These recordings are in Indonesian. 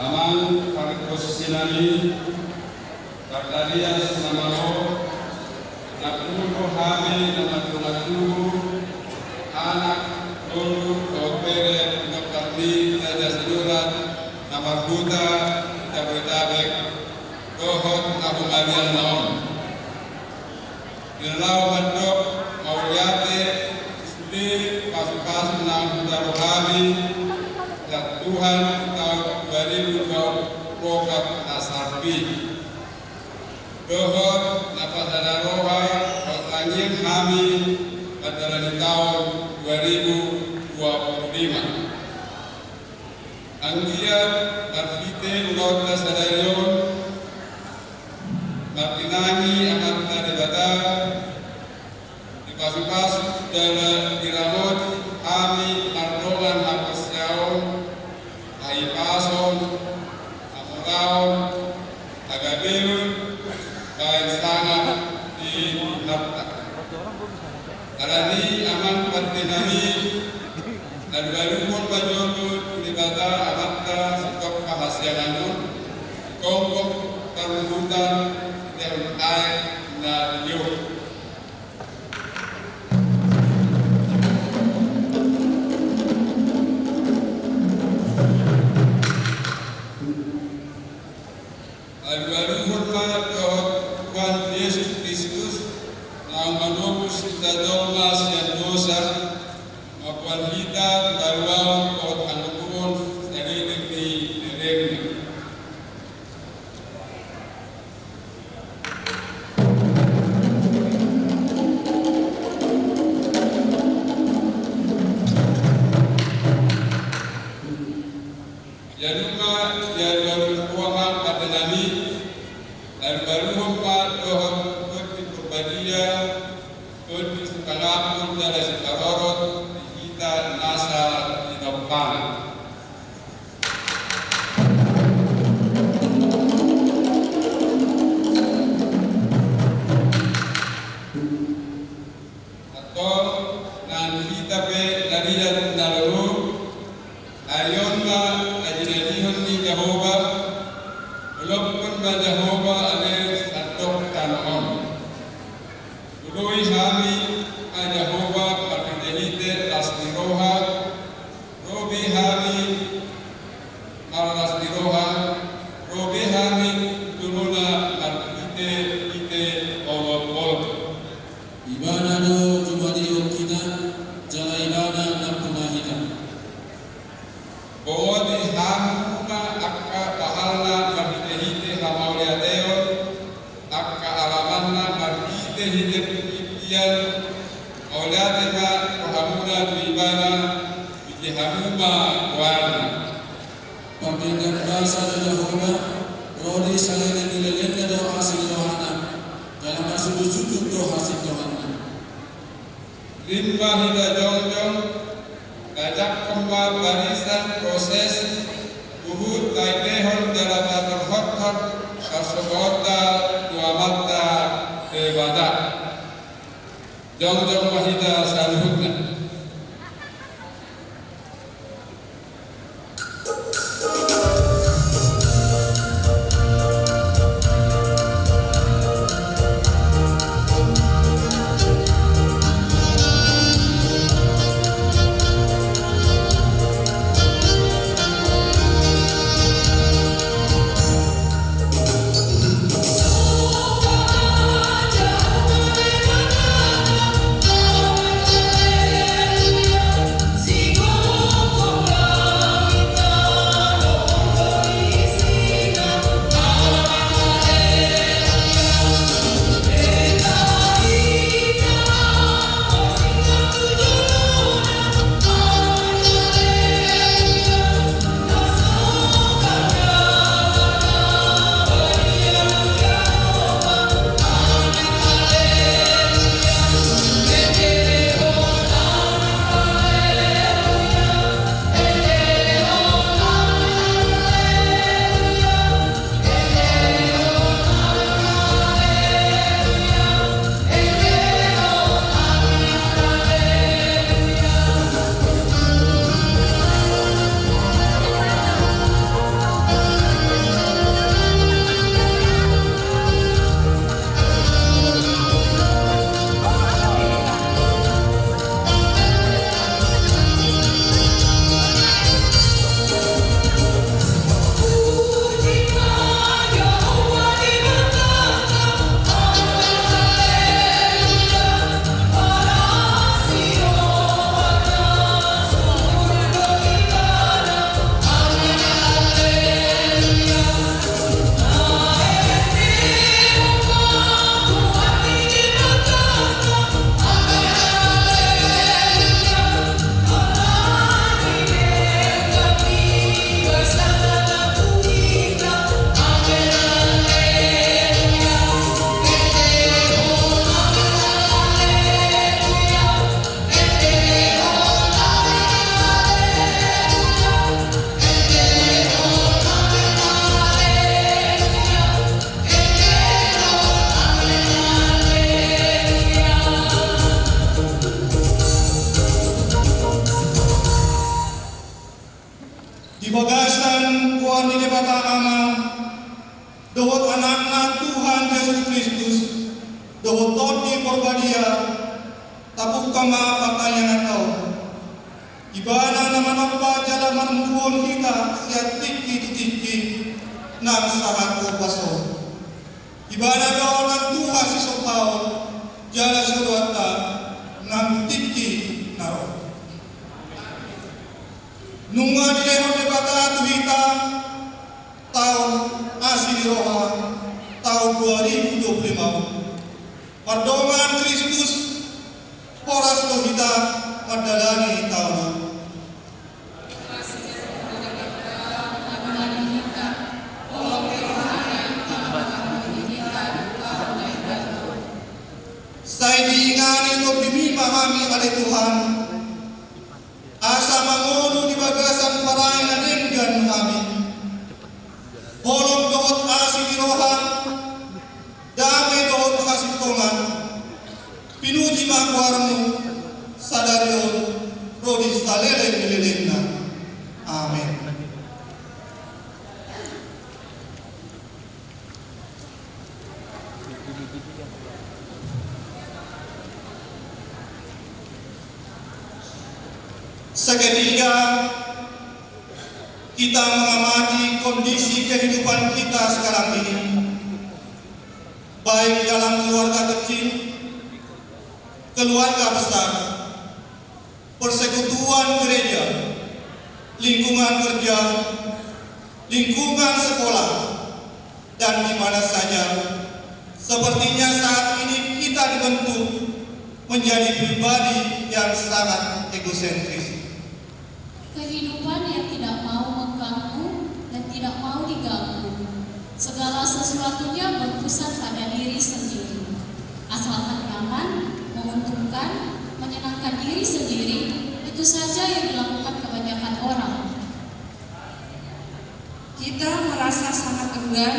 Aman Parikos Sinani, Takdarias Namaro, Nakulu Hami, Namatungatu, Anak Tulu, Opere, Nokatli, Najasurat, Namakuta, Jabodetabek, Kohot, Nabumalian Naon. Nilau Mandok, Mauliate, Isli, Pasu-pasu Nang Darohami, dan Tuhan tahun 2020 Nasarbi. Dohot Napasana Roha Pertanyaan kami adalah di tahun 2025. Anggiat Marfite Ulota Sadarion Martinani amat daripada di pasu-pasu dalam diramot kami mardolan hapasyao Aipason Amuraon Agabirun baik sangat di Napta Alani aman Martinani dan galumon bajotu dibata amatta sikap kahasiananun kongkok perlutan yang air na yuk. Al-Waluhul Tuhan Yesus Kristus na manubos kita domas yang dosa maupun kita dalawang kot anubuon sariling ni Regna. Januma jalur kuamak pada nami Al-Waluhul Tuhan Kuti Purbadia Kuti Sekalapun dari Sekarorot kita nasa di depan. Atau nanti kita be dari dalam ayon na ajinadihon ni Jehovah walaupun ba Jehovah ada satu tanon. Dului kami Jehovah perkenalite lasniroha, robi kami lasniroha, robi kami tuluna ite olok. Ibadah do cuma diok kita, jala ibadah nak pemahita. Bodi hamuna akka bahalna marhite hamauliadeo, akka alamanna marhite hidep ipian, auliadema rohamuna tuibana, bijihamuma warna. Pembinaan bahasa Jehovah, rodi salene nilainya do hasil dohana, dalam sudut-sudut do hasil dohana. Limba hida jongjong, kajak kembal barisan proses, uhud kaitehon dalam atur hokhor, kasogota dua mata ibadah. Jongjong wahida saluhutna. Di bagasan kuan di debata ama, dohot anak-anak Tuhan Yesus Kristus, dohot toti porbadia, tapuk kama pakayan atau. Ibana nama napa jalan manumbuon kita siat tiki nam sahat ko paso. Ibana doon ang Tuhan si Sopao jalan seduata nam tiki naro. Nunga dilehon debata tuhita tahun asli roha tahun 2025. Perdoman Kristus poras lohita madalani tahun. Saya diingani untuk dimimahami oleh Tuhan. Asa mangono di bagasan parain na denggan kami. Holong doot asing diroha, dami doot kasintongan. Pinuji makwarmu, sadarion, rodis talele nililin na. Amen. Seketika kita mengamati kondisi kehidupan kita sekarang ini, baik dalam keluarga kecil, keluarga besar, persekutuan gereja, lingkungan kerja, lingkungan sekolah, dan di mana saja. Sepertinya saat ini kita dibentuk menjadi pribadi yang sangat egosentris. Kehidupan yang tidak mau mengganggu dan tidak mau diganggu. Segala sesuatunya berpusat pada diri sendiri. Asalkan nyaman, menguntungkan, menyenangkan diri sendiri, itu saja yang dilakukan kebanyakan orang. Kita merasa sangat enggan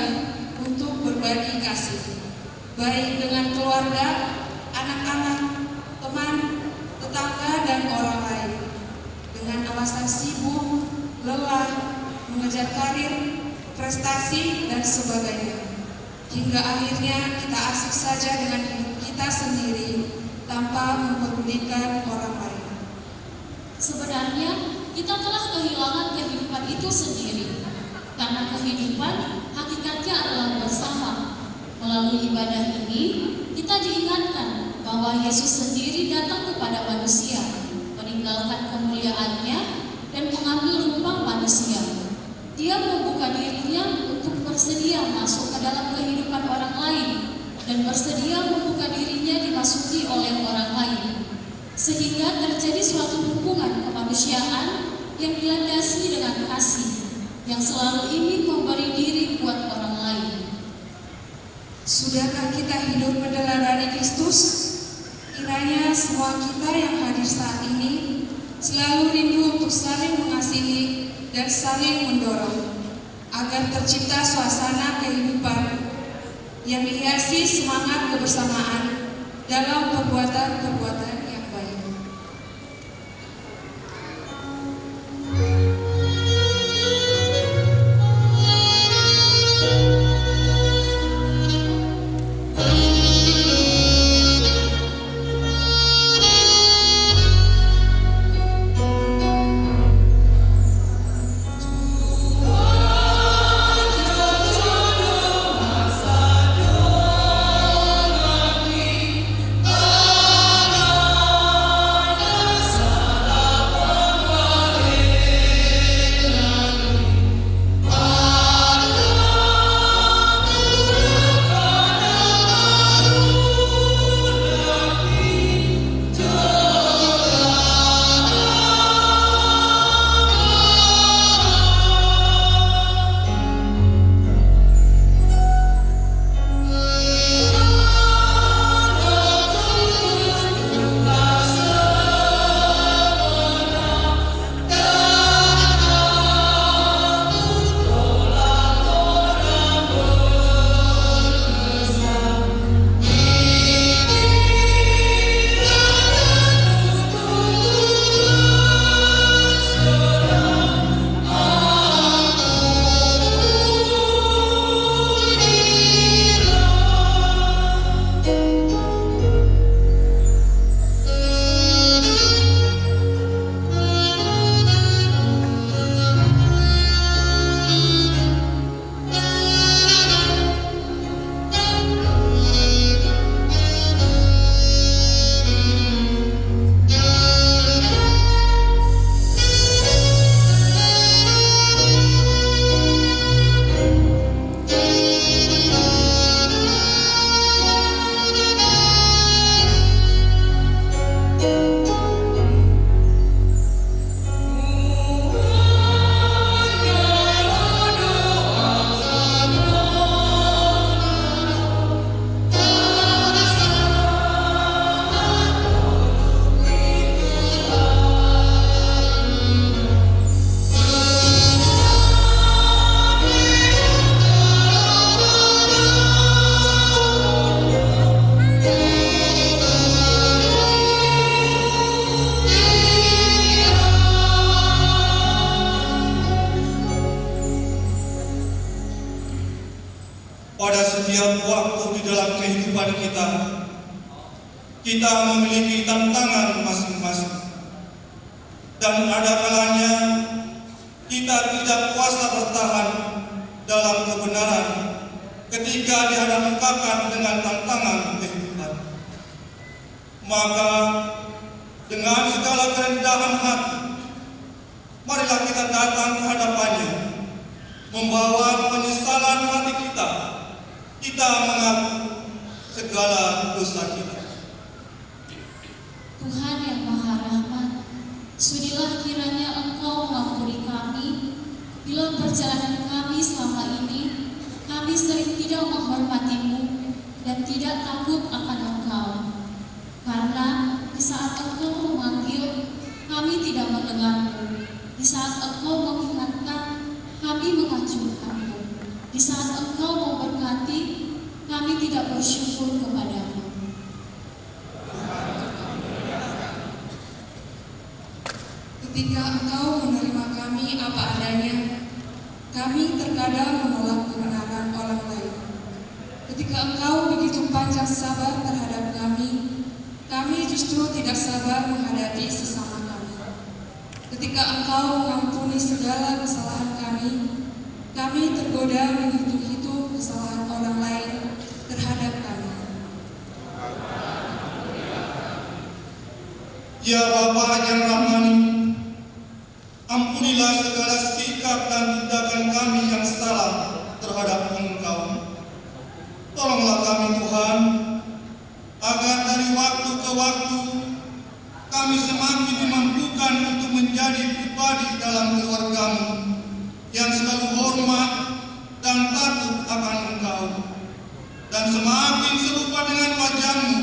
untuk berbagi kasih, baik dengan keluarga, anak-anak, teman, tetangga, dan orang lain. Dengan alasan sibuk, lelah, mengejar karir, prestasi, dan sebagainya. Hingga akhirnya kita asik saja dengan hidup kita sendiri tanpa mempedulikan orang lain. Sebenarnya kita telah kehilangan kehidupan itu sendiri. Karena kehidupan hakikatnya adalah bersama. Melalui ibadah ini, kita diingatkan bahwa Yesus sendiri datang kepada manusia, meninggalkan kemuliaannya dan mengambil rupa manusia. Dia membuka dirinya untuk bersedia masuk ke dalam kehidupan orang lain dan bersedia membuka dirinya dimasuki oleh orang lain, sehingga terjadi suatu hubungan kemanusiaan yang dilandasi dengan kasih, yang selalu ingin memberi diri buat orang lain. Sudahkah kita hidup meneladani Kristus? Kiranya semua kita yang hadir saat ini selalu rindu untuk saling mengasihi dan saling mendorong, agar tercipta suasana kehidupan yang dihiasi semangat kebersamaan dalam perbuatan-perbuatan yang baik. Oh setiap waktu di dalam kehidupan kita, kita memiliki tantangan masing-masing. Dan ada kalanya kita tidak kuasa bertahan dalam kebenaran ketika dihadapkan dengan tantangan kehidupan. Maka dengan segala kerendahan hati, marilah kita datang ke hadapannya, membawa penyesalan hati kita. Kita mengaku segala dosa kita. Tuhan yang Maha Rahmat, sudilah kiranya Engkau mengampuni kami bila perjalanan kami selama ini kami sering tidak menghormati-Mu dan tidak takut akan Engkau. Karena di saat Engkau memanggil, kami tidak mendengar-Mu. Di saat Engkau mengingatkan, kami mengacungkan-Mu. Di saat Engkau memberkati, kami tidak bersyukur kepada-Mu. Ketika Engkau menerima kami apa adanya, kami terkadang menolak kebenaran orang lain. Ketika Engkau begitu panjang sabar terhadap kami justru tidak sabar menghadapi sesama kami. Ketika Engkau mengampuni segala kesalahan kami tergoda menghitung-hitung kesalahan orang lain terhadap kami. Ya Bapa yang rahmani, ampunilah segala sikap dan tindakan kami yang salah terhadap Engkau. Tolonglah kami Tuhan, agar dari waktu ke waktu kami semakin dimampukan untuk menjadi pribadi dalam keluarga-Mu yang selalu hormat dan takut akan Engkau, dan semakin serupa dengan wajah-Mu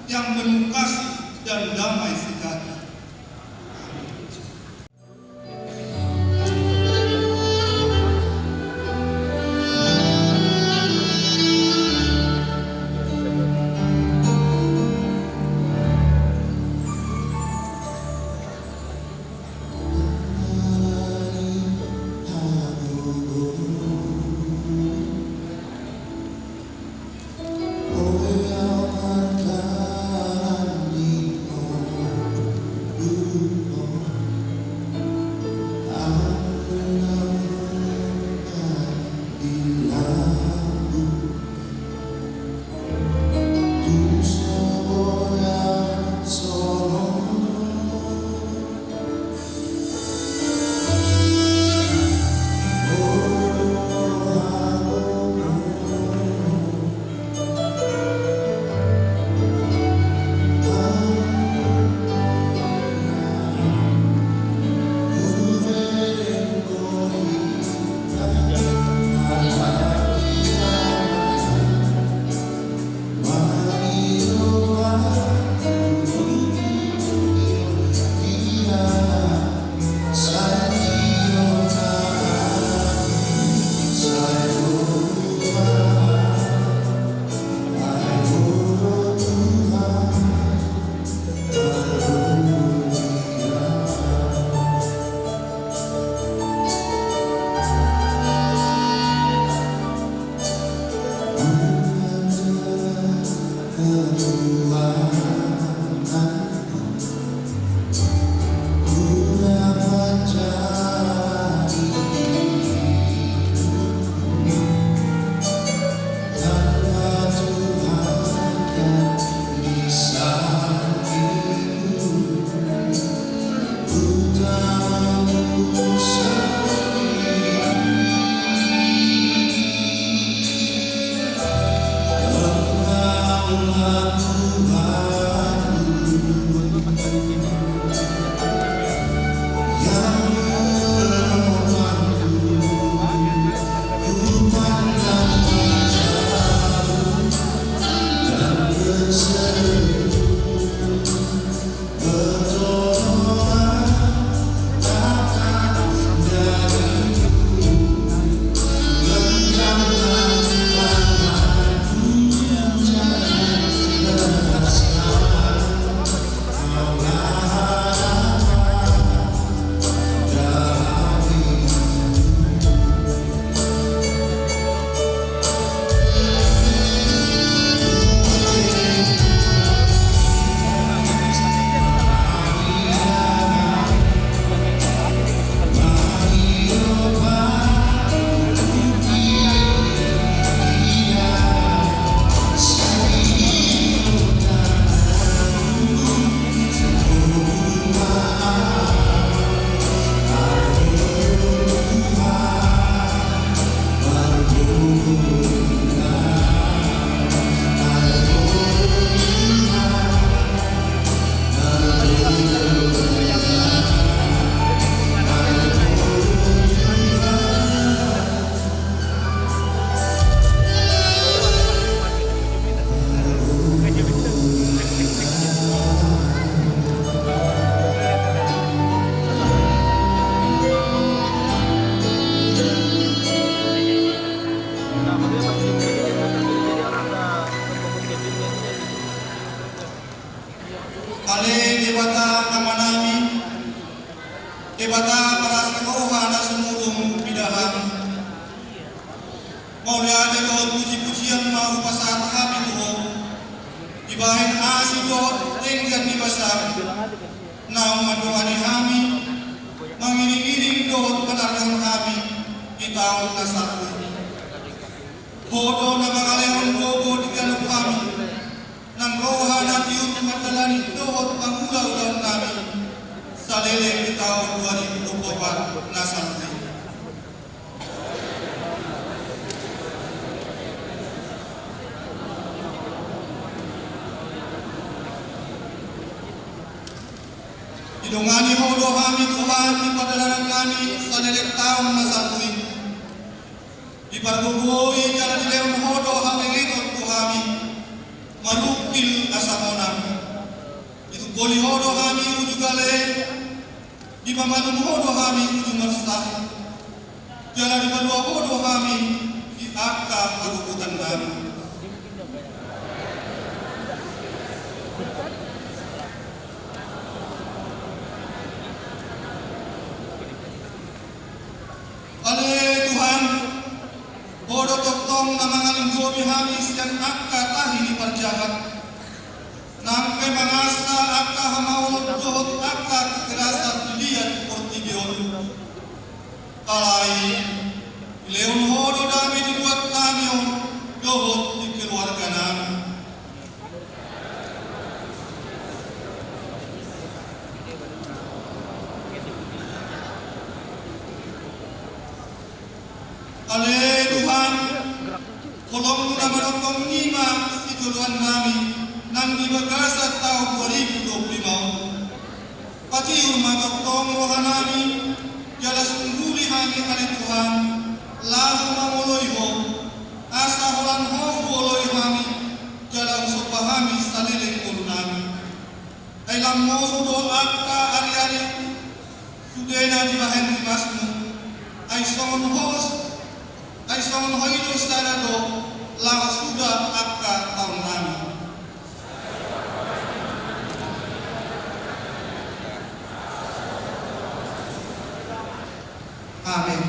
yang penuh kasih dan damai sejahtera. Oh, Mauliade dohot puji-pujian mau pasat kami tuho. Ibahin asi dohot tenggat di basar. Naum madoani kami, mengiring-iring dohot penarian kami di tahun nasarku. Bodo na mangalehon bobo di galap kami. Nang rohana tiur madalani dohot pangulau-ulau kami. Saleleng di tahun 2024 nasarku. Idongani hodo kami Tuhan di padalaran kami sadelek tahun nasarku. Ibargugoi jala di leon hodo kami ngetot Tuhami marupil asamonam. Itu boli hodo kami ujugale di pamanum hodo kami ujumarsah. Jala di padua hodo kami di akka hagukutan kami. Ale Tuhan, bodo toktong na mga linggomi hamis yang akka tahi parjahat. Nang mangasa akka hamaulot dohot akka kekerasan dilihat portibion. Kalai, leon hodo dami dibuat namion dohot di keluarga nami. Ale Tuhan, kolom na marotong ngima si tuluan kami nang dibagasa tahun 2025. Pati umatotong rohanami, jala sungguli kami kali Tuhan, lalu mamuloy ho, asa holan ho uloy kami, jala usupahami salileng ulo nami. Ay lamor do akka ari-ari, sudena di bahen masmu, ay songon hos, ay songon hoido sarado lang sudah akka tahun nami. Amin.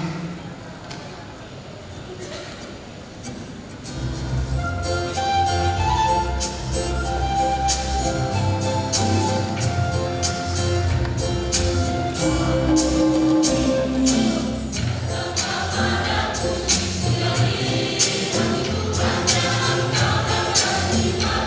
Terima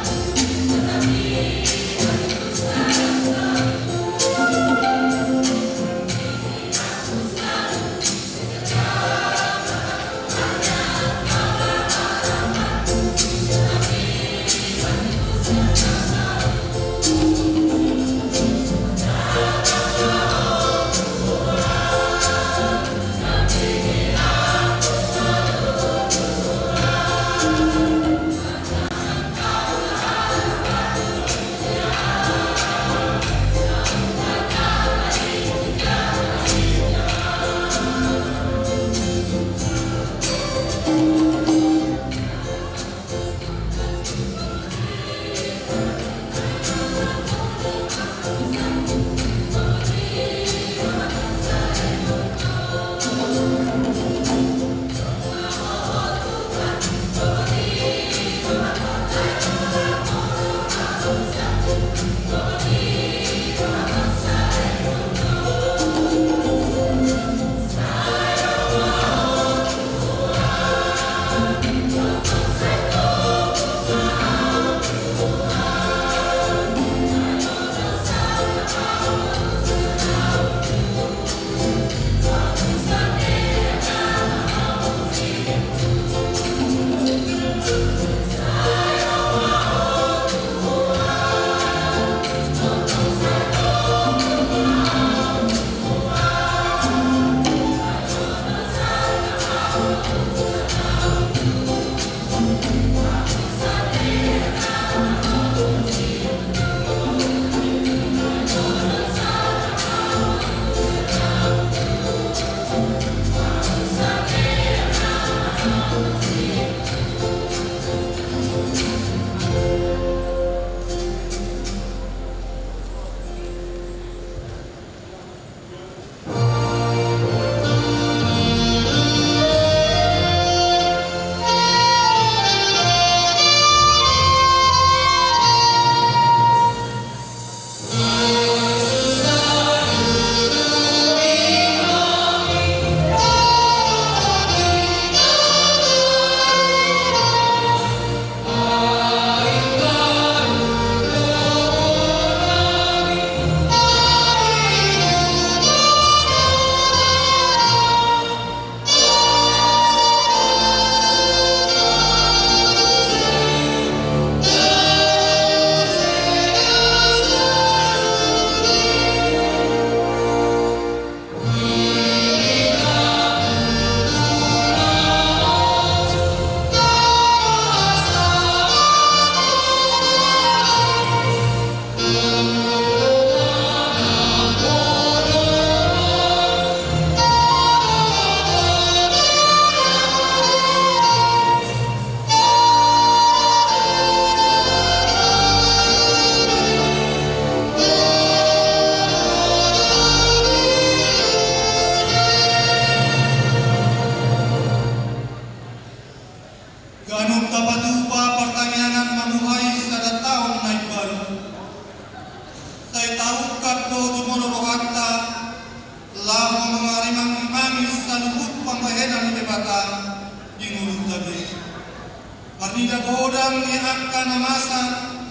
Mafrida godang ni akan namasa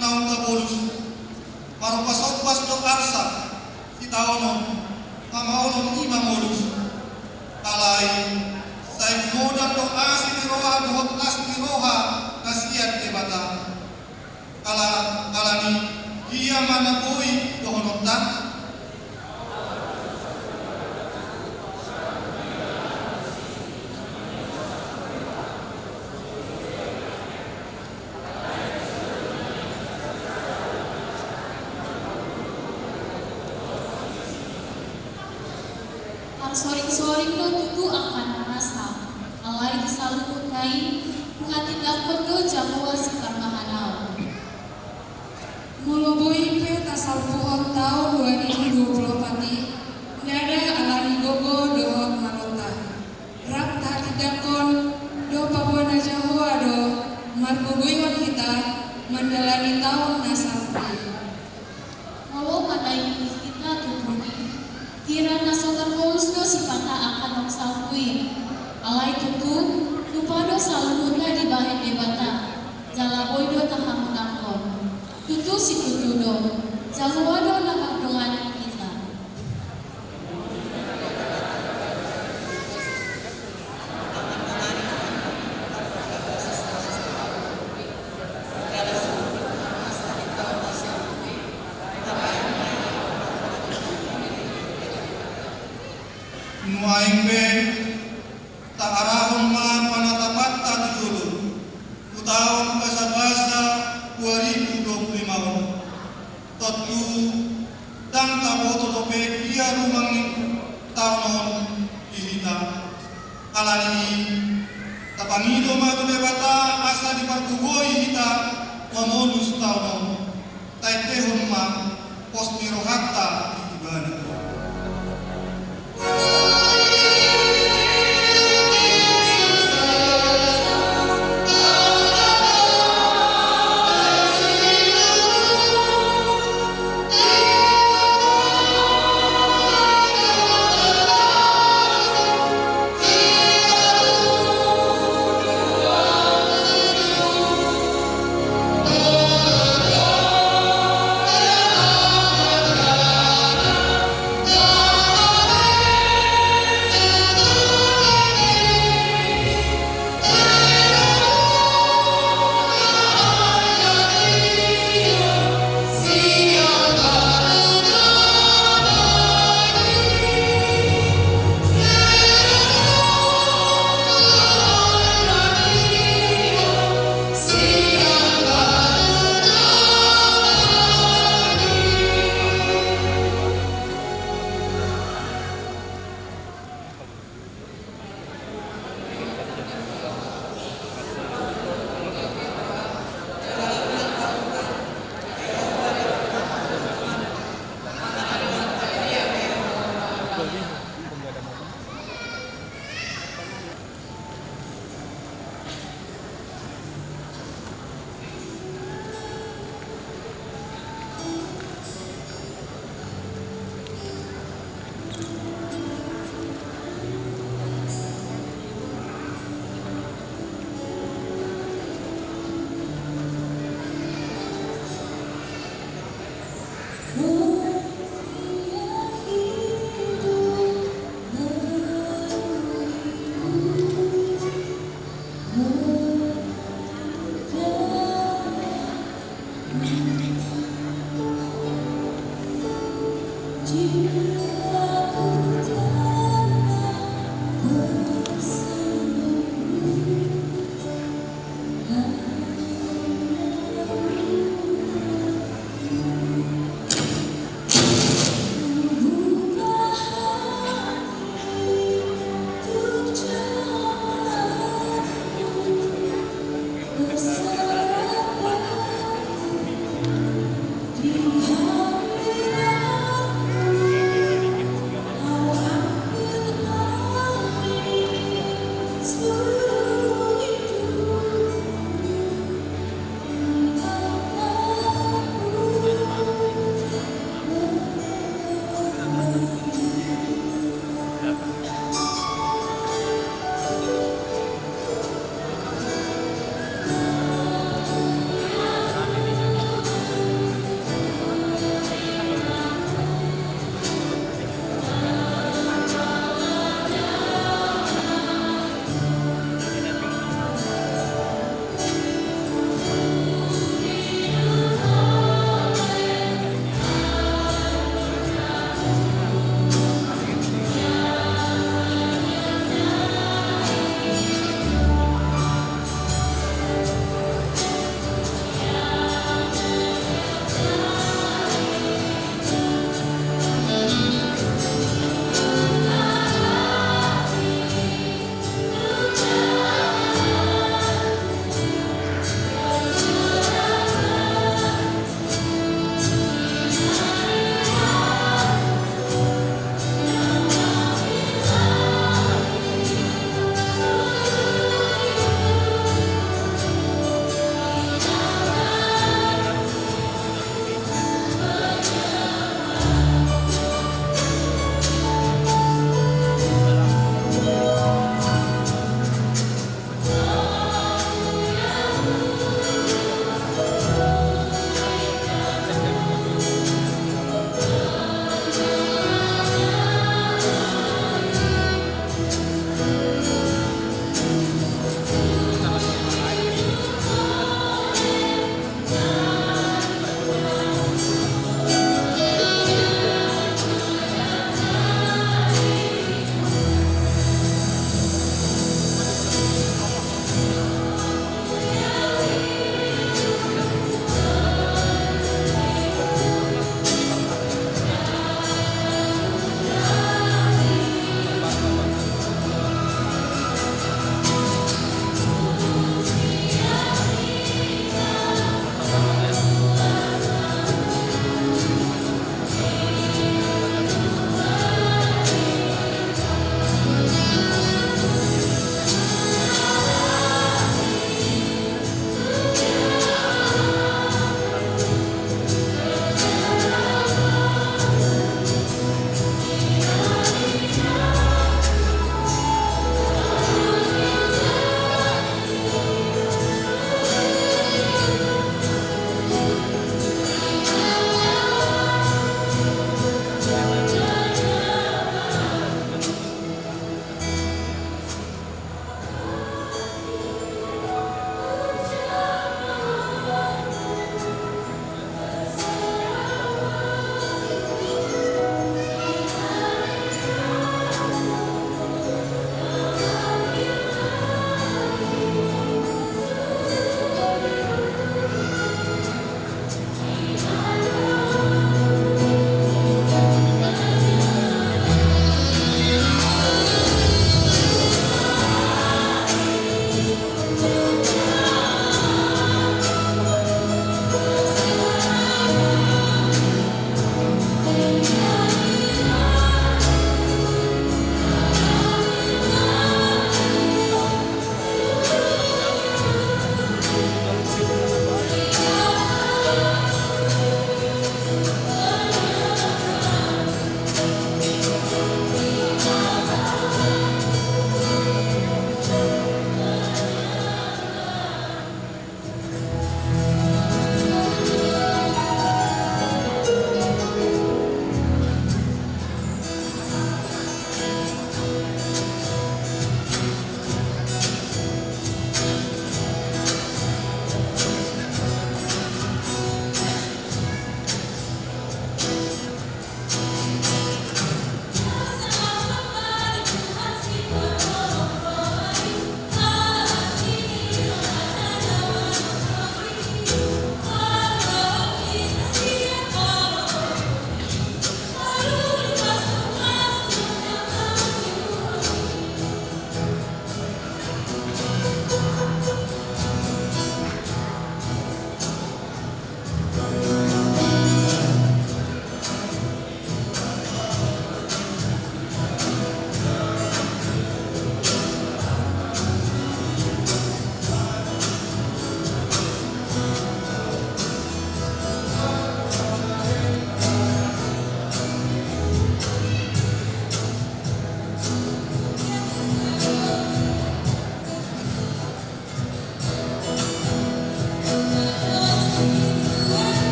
naung tabolus. Marupasot do arsa kita ono mamaonon ima modus. Alai saya modang do asi di roha dohot nas di roha nasiat debata. Kalani ia mana boi dohonotan. Soring-soring do tutu akan masa, alai disalu kai, bukan tidak perlu jamuan sekar mahanau. Mulubui pe tasalpuhon tahun 2024 nada alani gogo do malota. Rap tak tidakon do pabuana Jawa do margogoyon kita menjalani tahun nasampi. Walau madai kita tupuni, kira nasotar polus do sipata akan sampui. Alai tutu, lupa do salumuta di bahan debata, jalaboy do tahamun angkon. Tutu si tutu do, jaluado nakak doan kita. Nuaing be tak arahon ma panatapat tak dijulu. Tahun basa-basa 2025 Totu dang taboto tope ia rumang tahun ihita. Alani tapangido matu bebata asa di parkugoi hita mamolus tahun. Taitehon ma posmiro hatta ibadi.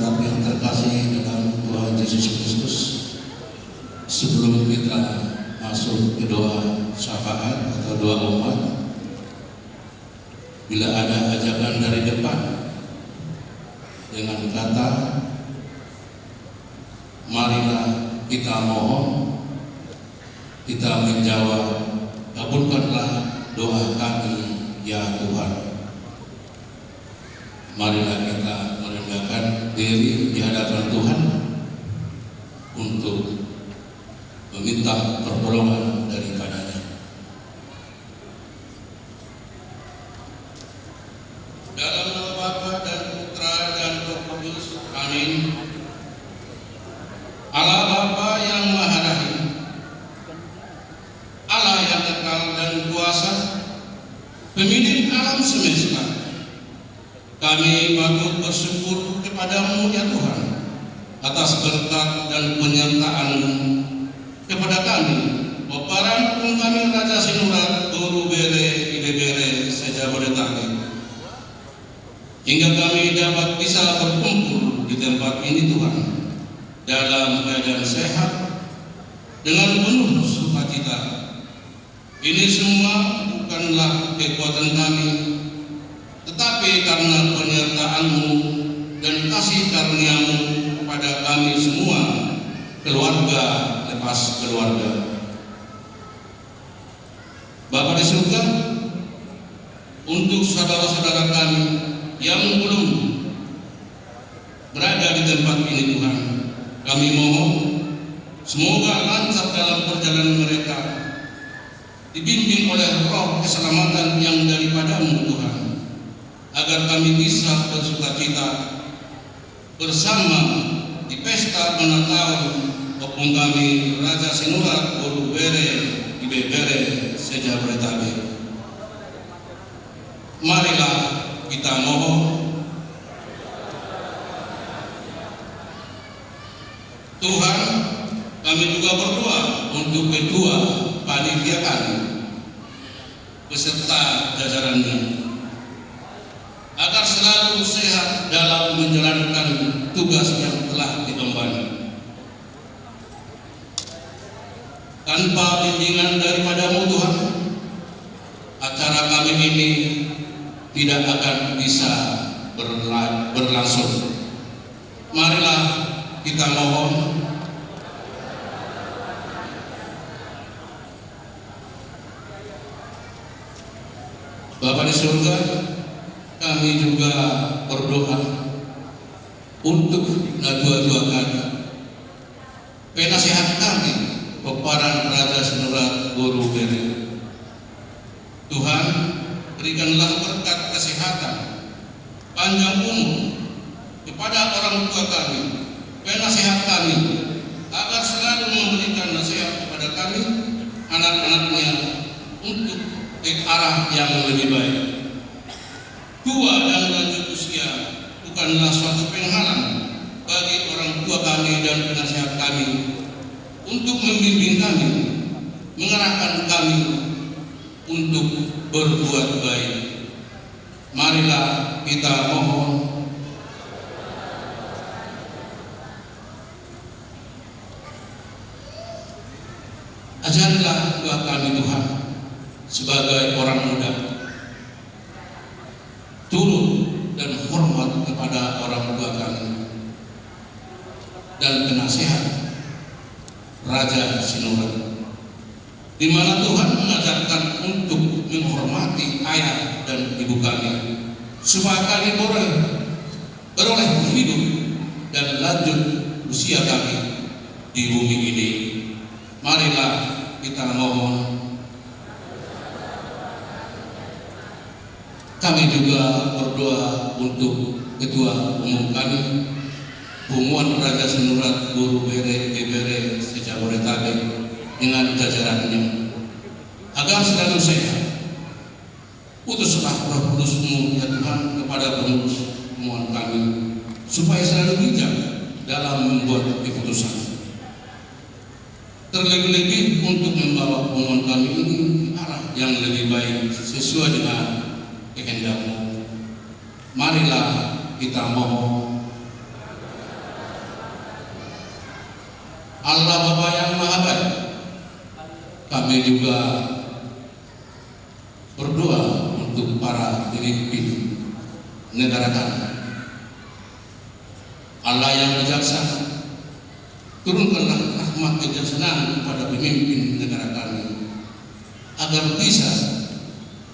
saudara yang terkasih dalam Tuhan Yesus Kristus, sebelum kita masuk ke doa syafaat atau doa umat, bila ada ajakan dari depan dengan kata marilah kita mohon, kita menjawab, kabulkanlah doa kami ya Tuhan. Marilah kita merendahkan diri di hadapan Tuhan untuk meminta pertolongan daripadanya. Dalam nama Bapa dan Putra dan Roh Kudus, amin. Allah Bapa yang Maha Rahim, Allah yang kekal dan kuasa, pemilik alam semesta, kami patut bersyukur kepadamu ya Tuhan atas berkat dan penyertaan-Mu kepada kami, peparan kami Raja Sinurat Guru Bere Idebere Sejabodetabek, hingga kami dapat bisa berkumpul di tempat ini Tuhan dalam keadaan sehat dengan penuh sukacita. Ini semua bukanlah kekuatan kami, tetapi karena penyertaan-Mu dan kasih karunia-Mu kepada kami semua, keluarga lepas keluarga. Bapa di surga, untuk saudara-saudara kami yang belum berada di tempat ini Tuhan, kami mohon semoga lancar dalam perjalanan mereka, dibimbing oleh roh keselamatan yang daripada-Mu Tuhan, agar kami bisa bersukacita bersama di pesta Natal opung kami Raja Sinurat Guru Bere Idebere Sejabodetabek. Marilah kita mohon. Tuhan, kami juga berdoa untuk ketua panitia kami beserta jajarannya, agar selalu sehat dalam menjalankan tugas yang telah diemban. Tanpa bimbingan daripada-Mu Tuhan, acara kami ini tidak akan bisa berlangsung. Marilah kita mohon. Bapa di surga, kami juga berdoa untuk dua-dua kami, penasehat kami, peparan Raja Sinurat Guru Bere. Tuhan, berikanlah berkat kesehatan, panjang umur kepada orang tua kami, penasehat kami, agar selalu memberikan nasihat kepada kami, anak-anaknya, untuk ke arah yang lebih baik. Tua dan lanjut usia bukanlah suatu penghalang bagi orang tua kami dan penasehat kami untuk membimbing kami, mengarahkan kami untuk berbuat baik. Marilah kita mohon. Ajarilah doa kami Tuhan sebagai orang muda, turut dan hormat kepada orang tua kami dan penasehat Raja Sinurat, di mana Tuhan mengajarkan untuk menghormati ayah dan ibu kami, supaya kami beroleh hidup dan lanjut usia kami di bumi ini. Marilah kita mohon. Kami juga berdoa untuk ketua umum kami, Pumuan Raja Sinurat Guru Bere Idebere Sejabodetabek dengan jajarannya, agar selalu sehat. Utuslah Roh Kudus-Mu ya Tuhan kepada pengurus pumuan kami, supaya selalu bijak dalam membuat keputusan, terlebih-lebih untuk membawa pumuan kami ini ke arah yang lebih baik sesuai dengan kehendak-Mu. Marilah kita mohon. Allah Bapa yang Maha Baik, kami juga berdoa untuk para pemimpin negara kami. Allah yang bijaksana, turunkanlah rahmat kejaksanaan kepada pemimpin negara kami agar bisa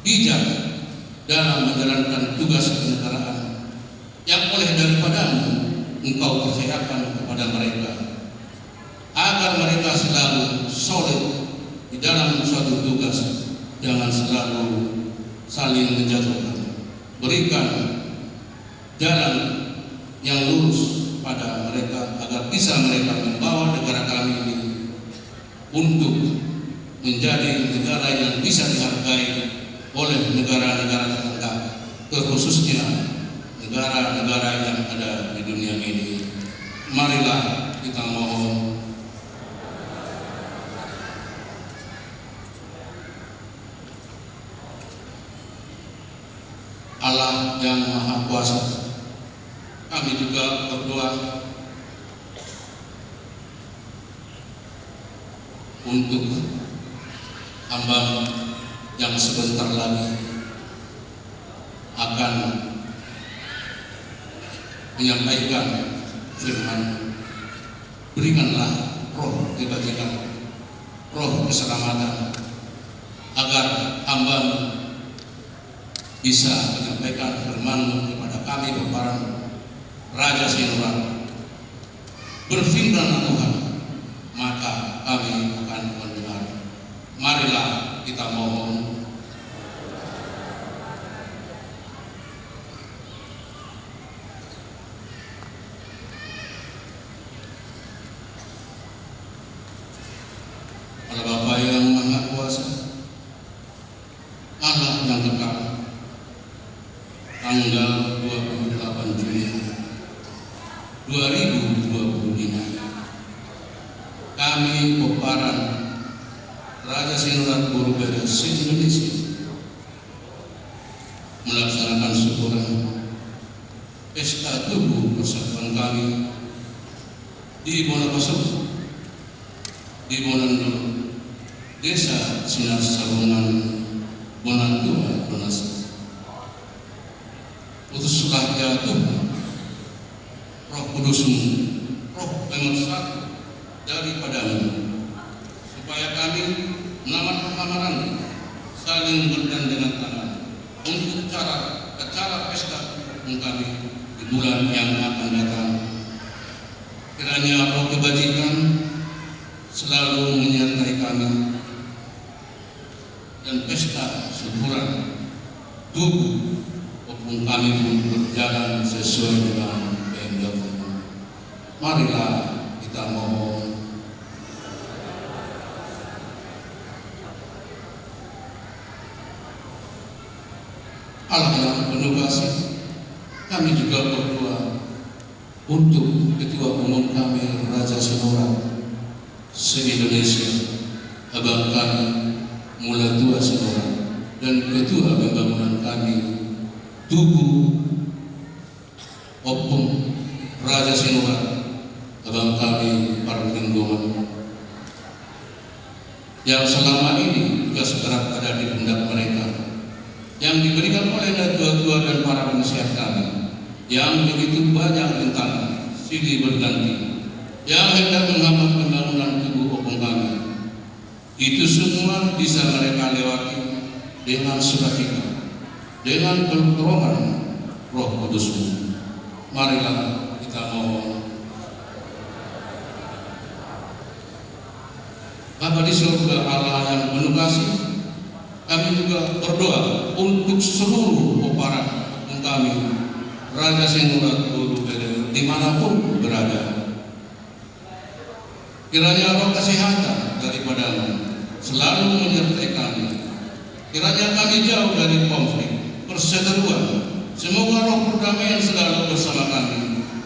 bijak dalam menjalankan tugas kenegaraan yang oleh daripadamu Engkau percayakan kepada mereka, agar mereka selalu solid di dalam suatu tugas, jangan selalu saling menjatuhkan. Berikan jalan yang lurus pada mereka agar bisa mereka membawa negara kami ini untuk menjadi negara yang bisa dihargai oleh negara-negara tetangga, terkhususnya negara-negara yang ada di dunia ini. Marilah kita mohon Allah yang Maha Kuasa. Kami juga berdoa untuk hamba yang sebentar lagi akan menyampaikan firman. Berikanlah roh kebajikan, roh keselamatan, agar hamba bisa menyampaikan firman kepada kami peparan Raja Sinurat. Berfirmanlah Tuhan, maka kami akan mendengar. Marilah kita mohon. Allah Bapa yang Maha Kuasa, Allah yang kekal, tanggal 28 Juni 2025, kami peparan Raja Sinurat Borobere se-Indonesia melaksanakan syukuran pesta tubuh persatuan kami di Bonapasok, di Bonandol, Desa Sinar Salungan, Bonantua, Donasi. Utuslah ya Tuhan Roh Kudus-Mu, Roh pemersatu daripadamu, supaya kami menamat amaran saling bergandengan tangan untuk acara pesta kami di bulan yang akan datang. Kiranya roh kebajikan selalu menyertai kami, dan pesta syukuran tubuh maupun kami pun berjalan sesuai dengan kehendak-Mu. Marilah kita mohon. Allah yang penuh kasih, kami juga berdoa untuk Ketua Umum kami Raja Sinurat se-Indonesia, Abang kami Mula Tua Sinurat, dan Ketua Pembangunan kami Tugu Opung Raja Sinurat, Abang kami Parlinggongan, yang selama ini tugas berat ada di pundak mereka, yang diberikan oleh tua-tua dan para penasihat kami, yang begitu banyak rintangan silih berganti yang hendak menghambat pembangunan tubuh opung kami. Itu semua bisa mereka lewati dengan sukacita, dengan pertolongan Roh Kudus-Mu. Marilah kita mohon. Bapa di surga, Allah yang penuh kasih, kami juga berdoa untuk seluruh peparan opung kami Raja Sinurat Borobere dimanapun berada. Kiranya roh kesehatan daripada-Mu selalu menyertai kami. Kiranya kami jauh dari konflik, perseteruan. Semoga roh perdamaian selalu bersama kami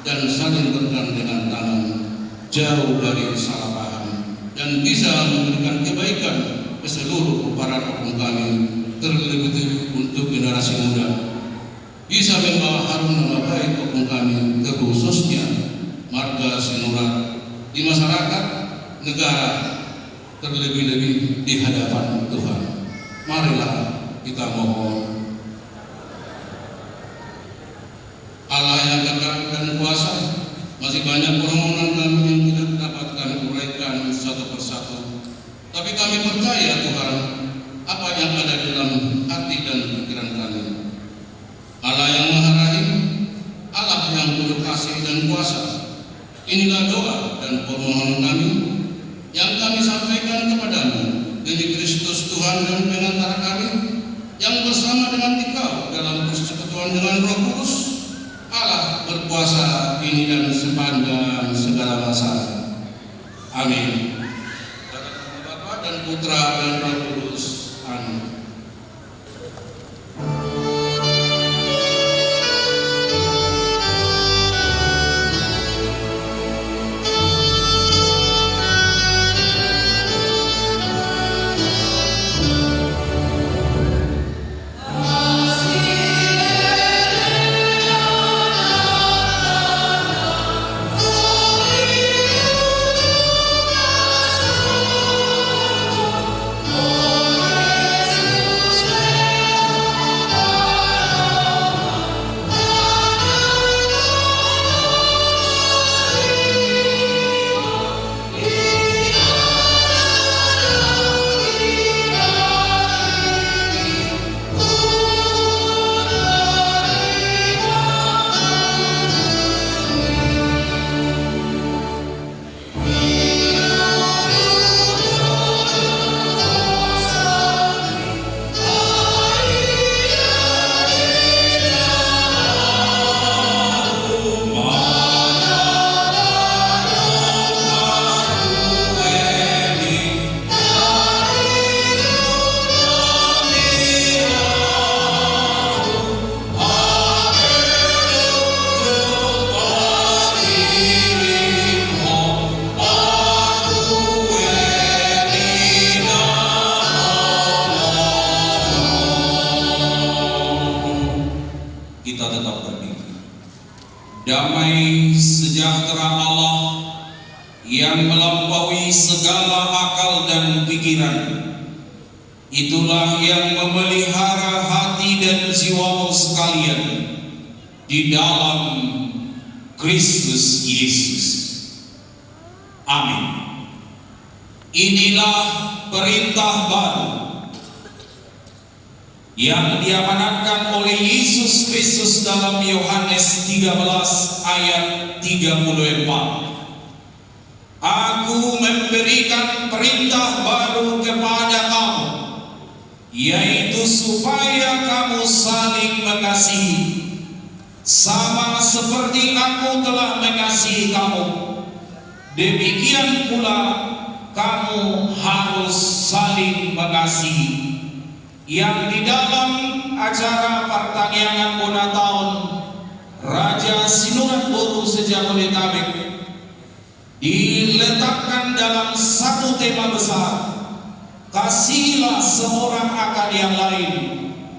dan saling bergandengan tangan, jauh dari salah paham, dan bisa memberikan kebaikan ke seluruh peparan opung kami, terlebih untuk generasi muda, bisa membawa harum nama baik opung kami, terkhususnya marga Sinurat di masyarakat negara, terlebih-lebih di hadapan Tuhan. Marilah kita mohon. Allah yang kekal dan kuasa, masih banyak permohonan kami yang tidak dapat kami uraikan satu persatu. Tapi kami percaya Tuhan, apa yang ada di dalam hati dan pikiran kami. Allah yang Maha Rahim, Allah yang penuh kasih dan kuasa. Inilah doa dan permohonan kami yang kami sampaikan kepadamu demi Kristus Tuhan dan pengantara kami, yang bersama dengan Dikau dalam persekutuan dengan Roh Kudus, Allah berkuasa ini dan sepanjang segala masa. Amin. Dalam nama Bapa dan Putra dan Roh Kudus. Amin. Kita tetap berdiri. Damai sejahtera Allah yang melampaui segala akal dan pikiran, itulah yang memelihara hati dan jiwamu sekalian di dalam Kristus Yesus. Amin. Inilah perintah baru yang diamanatkan oleh Yesus Kristus dalam Yohanes 13 ayat 34. Aku memberikan perintah baru kepada kamu, yaitu supaya kamu saling mengasihi, sama seperti aku telah mengasihi kamu. Demikian pula kamu harus saling mengasihi. Yang di dalam acara pertanian Bonataun Raja Sinurat Boru Sejabodetabek diletakkan dalam satu tema besar: kasihilah seorang akan yang lain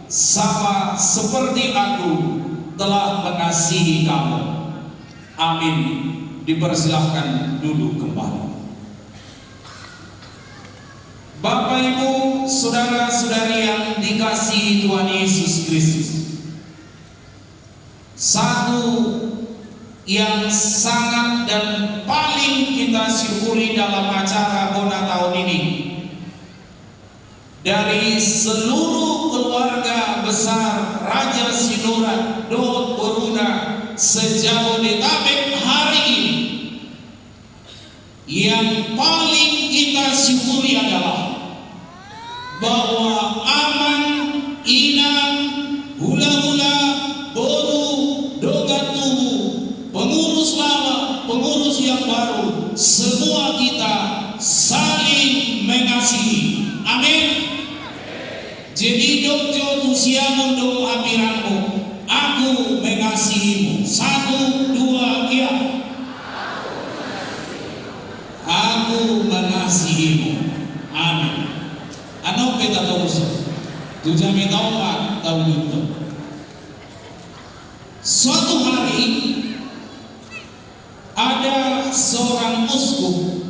sama seperti aku telah mengasihi kamu. Amin. Dipersilahkan duduk kembali. Bapak, Ibu, saudara-saudari yang dikasihi Tuhan Yesus Kristus, satu yang sangat dan paling kita syukuri dalam acara Bonataun ini, dari seluruh keluarga besar Raja Sinurat Dot Boruna Sejabodetabek hari ini, yang paling kita syukuri adalah bahwa Aman, Inang, Hula-hula, Boru, Dogat Tubuh, pengurus lama, pengurus yang baru, semua kita saling mengasihi. Amin. Jadi dokjo tusiamun do amiranmu, aku mengasihimu. 1, 2, ya. Aku mengasihimu. Amin. Ano peta tauso? Tujami tahu pak tahu itu. Suatu hari ada seorang uskup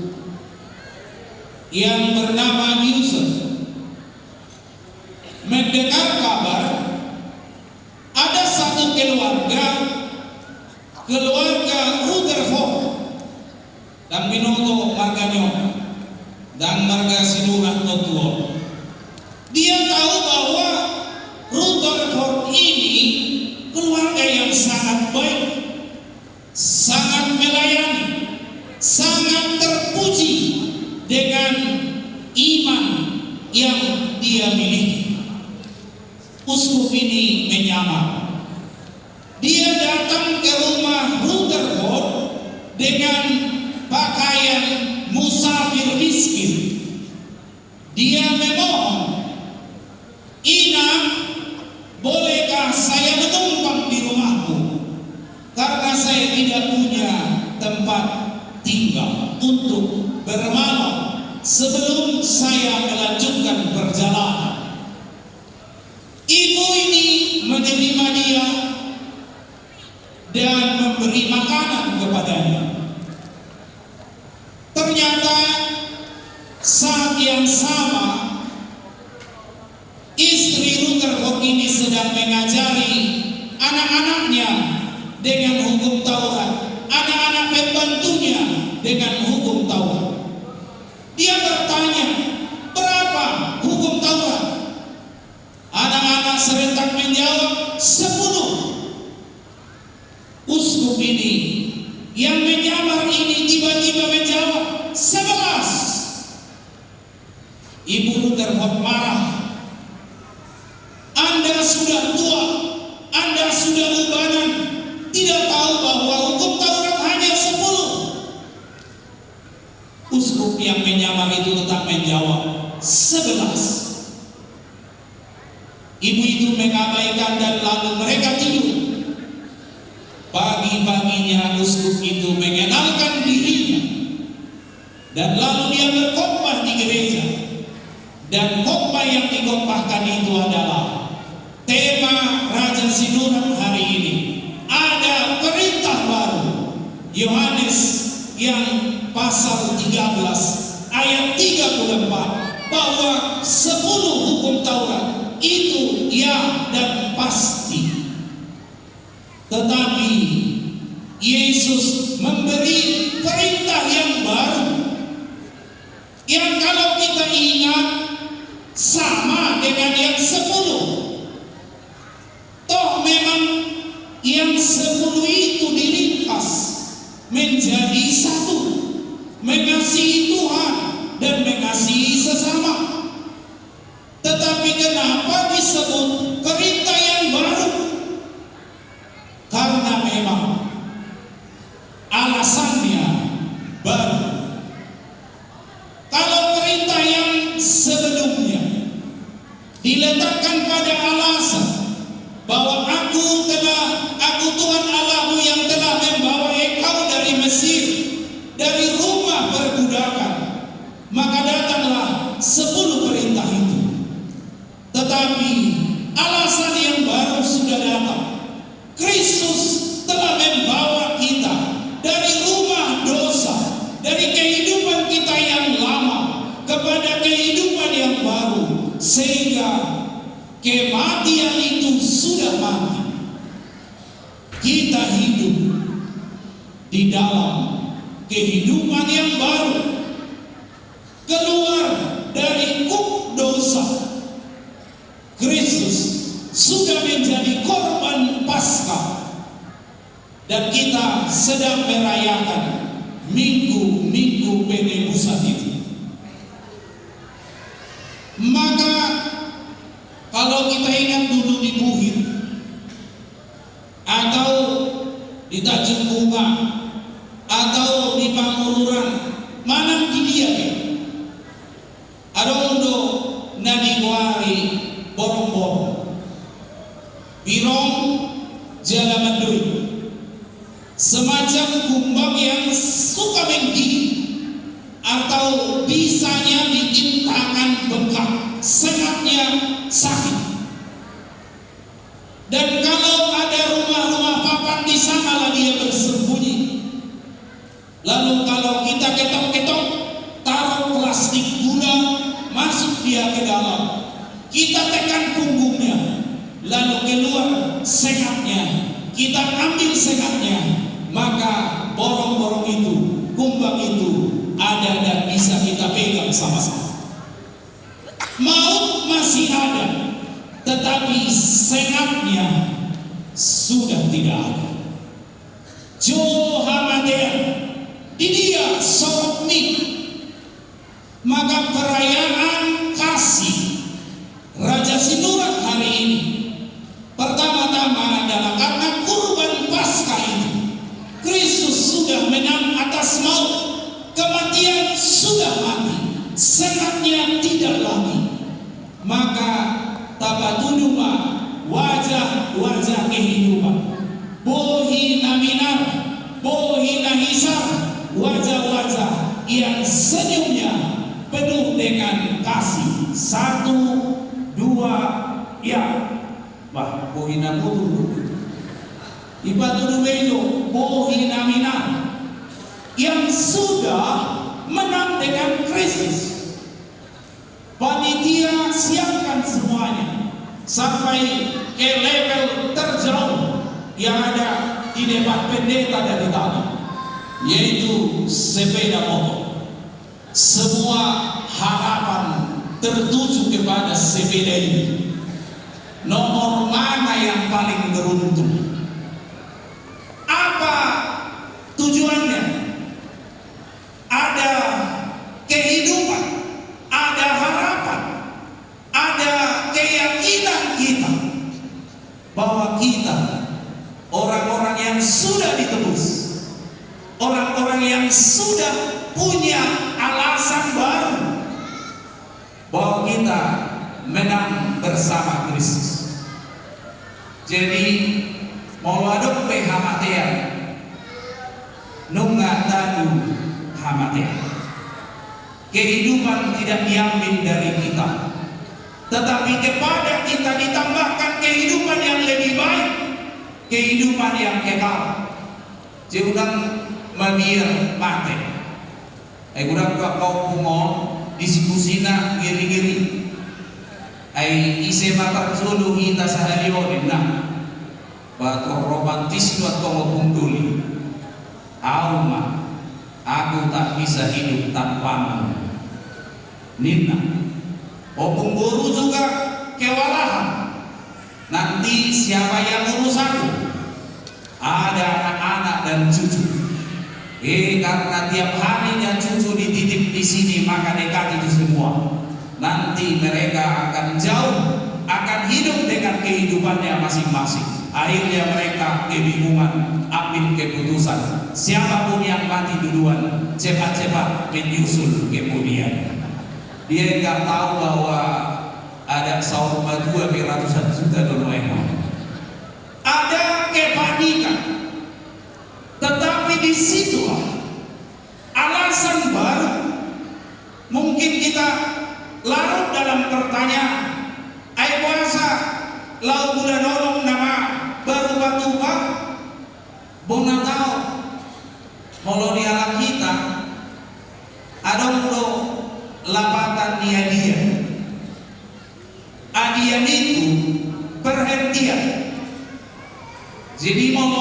yang bernama Yusuf mendengar kabar ada satu keluarga Rutherford dan Binoto marganya dan marga Sinurah Totuo. Dia tahu bahwa Rutherford ini keluarga yang sangat baik, sangat melayani, sangat terpuji dengan iman yang dia miliki. Uskup ini menyamar. Dia datang ke rumah Rutherford dengan pakaian musafir miskin. Dia memohon, "Inang, bolehkah saya menumpang di rumahmu? Karena saya tidak punya tempat tinggal untuk bermalam sebelum saya melanjutkan perjalanan." Ibu ini menerima dia dan memberi makanan kepadanya. Ternyata saat yang sama istri Rutherford ini sedang mengajari anak-anaknya dengan hukum Taurat, anak-anak pembantunya dengan hukum Taurat. Dia bertanya, "Berapa hukum Taurat?" Anak-anak serentak menjawab, 10. Uskup ini yang menyamar ini tiba-tiba menjawab, 11. Ibu Rutherford marah. "Anda sudah tua, Anda sudah ubanan, tidak tahu bahwa hukum Taurat hanya 10. Uskup yang menyamar itu tetap menjawab, 11. Ibu itu mengabaikan dan lalu mereka tidur. Pagi-paginya uskup itu mengenalkan dirinya dan lalu dia berkhotbah di gereja. Dan khotbah yang dikhotbahkan itu adalah tema Raja Sinurah hari ini. Ada perintah baru, Yohanes yang pasal 13 ayat 34, bahwa 10 hukum Taurat itu ya dan pasti. Tetapi Yesus memberi perintah yang baru, yang kalau kita ingat sama dengan yang 10. Toh memang yang 10 itu diringkas menjadi satu, mengasihi Tuhan dan mengasihi sesama. Tetapi kenapa disebut perintah yang baru? Karena memang alasannya baru. Kalau perintah yang sebelumnya diletakkan pada alasan bahwa aku Tuhan Allahmu yang telah membawa engkau dari Mesir, dari rumah perbudakan, maka datanglah 10 perintah itu. Tetapi alasan yang baru sudah datang. Kristus telah membawa kita dari rumah dosa, dari kehidupan kita yang lama kepada kehidupan yang baru, sehingga kematian itu sudah mati. Kita hidup di dalam kehidupan yang baru, keluar dari kuk dosa. Kristus sudah menjadi korban Paskah dan kita sedang merayakan minggu penebusan itu. Maka kalau kita ingat dulu di Puhit atau di Tanjung Bunga atau di Pangururan, mana di dia kan? Adondo Nadiguari Borong-borong, Birong Jalamandui, semacam kumbang yang suka menggigit atau bisanya bikin tangan bengkak, sengatnya sakit. Dan kalau ada rumah-rumah papan di sana lah dia bersembunyi. Lalu kalau kita ketok-ketok, taruh plastik masuk dia ke dalam, kita tekan punggungnya, lalu keluar sengatnya, kita ambil sengatnya, maka borong-borong itu, kumbang itu ada dan bisa kita pegang sama-sama. Maut masih ada, tetapi sengatnya sudah tidak ada. Johamatea, di dia sorot nik. Maka perayaan kasih Raja Sinurat hari ini pertama-tama adalah karena kurban Paskah itu Kristus sudah menang atas maut, kematian sudah mati, sengatnya tidak lagi. Maka tapatunuma wajah-wajah kehidupan, bohi naminar, bohi nahisar, wajah-wajah yang senyumnya penuh dengan kasih. 1, 2, ya. Bah, bohina mutu. Ibatu dumejo, bohina minar. Yang sudah menang dengan Kristus. Panitia siapkan semuanya sampai ke level terjauh yang ada di depan pendeta dari tanah, yaitu sepeda motor. Semua harapan tertuju kepada sepeda ini. Nomor mana yang paling beruntung? Apa tujuannya? Ada kehidupan, ada harapan, ada keyakinan kita bahwa kita orang-orang yang sudah ditebus, orang-orang yang sudah punya alasan baru bahwa kita menang bersama Kristus. Jadi mau aduk pe hamatea nunga tadu hamatea. Kehidupan tidak diambil dari kita, tetapi kepada kita ditambahkan kehidupan yang lebih baik, kehidupan yang kekal. Jangan mamir mati. Kurang kau pungong diskusina giri-giri. Ise matar sulu kita sahalion na. Bato romantis atau punduli. Auma, aku tak bisa hidup tanpamu. Nina, opung guru juga kewalahan. Nanti siapa yang ngurus aku? Ada anak-anak dan cucu. Karena tiap harinya cucu dititip di sini, maka dekat itu semua. Nanti mereka akan jauh, akan hidup dengan kehidupannya masing-masing. Akhirnya mereka kebingungan ambil keputusan. Siapapun yang mati duluan, cepat-cepat menyusul kemudian. Dia nggak tahu bahwa ada saur dua ratusan juta dolar. Ada kepanikan. Tetapi di situlah alasan baru. Mungkin kita larut dalam pertanyaan, ai puasa lau bulan nolong nama baru batu pak bona tahu kalau di alam kita ada mulu lapatan dia adian itu perhentian. Jadi mau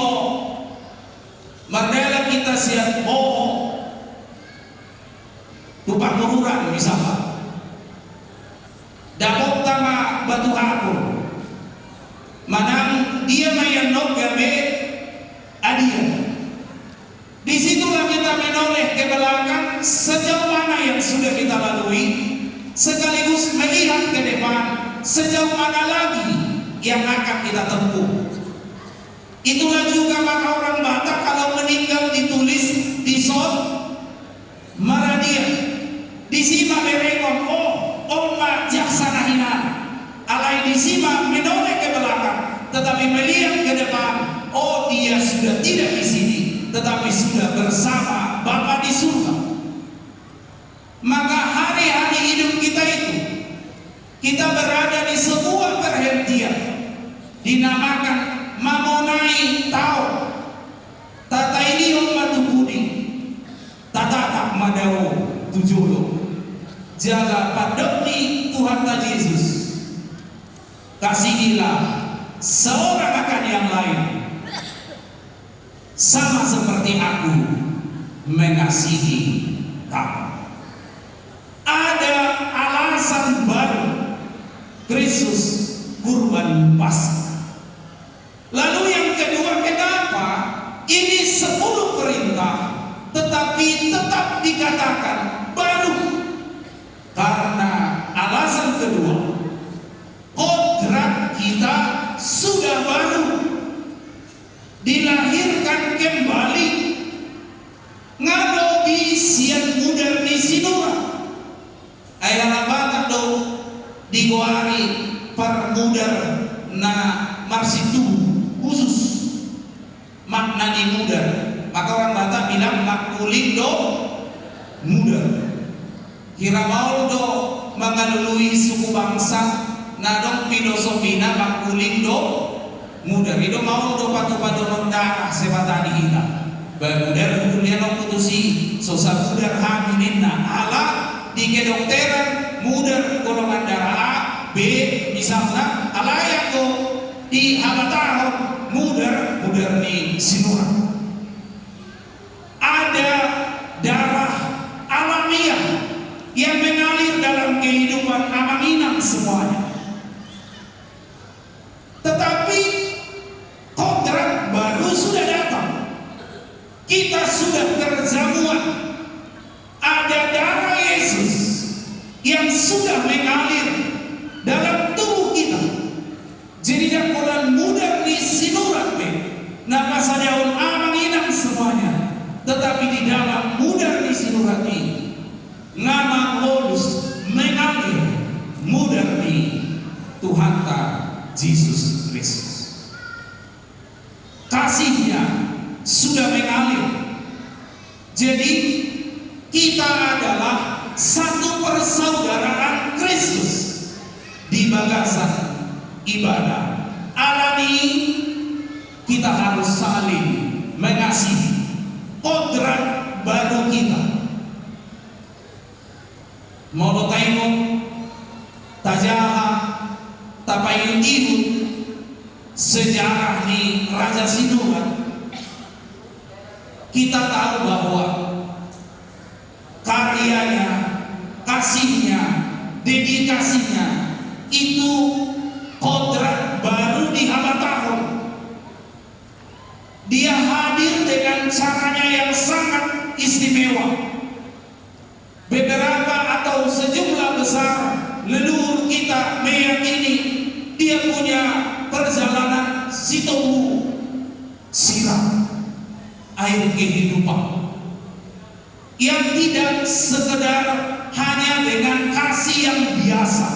merdeka kita siap tupang mururan misalnya dapat tama batu aku manang dia mayan nok gabe adian. Disitulah kita menoleh ke belakang sejauh mana yang sudah kita lalui, sekaligus melihat ke depan sejauh mana lagi yang akan kita tempuh. Itulah juga maka orang Batak kalau meninggal ditulis di sot maradia disima berengong oma jaksana hina alai disima menoleh ke belakang tetapi melihat ke depan, dia sudah tidak di sini tetapi sudah bersama Bapa di surga. Maka hari-hari hidup kita itu kita berada di sebuah perhentian dinamakan mamonai tau tata ini matu kuning tata tak madau tujulo. Jala padoni Tuhan ta Yesus, kasihilah seorang akan yang lain sama seperti aku mengasihi kamu. Ada alasan baru Kristus kurban Paskah. Lalu yang kedua, kenapa ini 10 perintah tetapi tetap dikatakan baru? Karena alasan kedua, kodrat kita sudah baru, dilahirkan kembali. Ngadobi sian muda di sinura ayana bata do digoari permudar na marsitu khusus makna di mudar. Maka orang Batak bilang makuling do mudar. Kira mau do mengalului suku bangsa nadong filosofina makuling do mudar. Itu mau do patu-patu darah sebatani kita. Bermudar dunia no putusi sosa mudar hamininna ala di kedokteran mudar golongan darah A, B misalnya alayak do di habatahon mudar di sinura. Ada darah alamiah yang mengalir dalam kehidupan amaninang semuanya. Tetapi kodrat baru sudah datang. Kita sudah terjamuan. Ada darah Yesus yang sudah mengalir dalam tubuh kita. Jadi dakolan muda di sinurat nama sajaun amaninang semuanya. Tetapi di dalam muda di sinurat ini nama modus mengalir muda di Tuhan Yesus Kristus. Kasihnya sudah mengalir. Jadi kita adalah satu persaudaraan Kristus di bagasan ibadah. Alami kita harus saling mengasihi. Kodrat baru kita. Mau tengok tajaha tapayun ihud sejarah di Raja Sinurat. Kita tahu bahwa karyanya, kasihnya, dedikasinya itu kodrat baru di Habatahun. Dia hadir dengan caranya yang sangat istimewa. Beberapa atau sejumlah besar leluhur kita meyakini dia punya perjalanan sitobu siram air kehidupan yang tidak sekedar hanya dengan kasih yang biasa.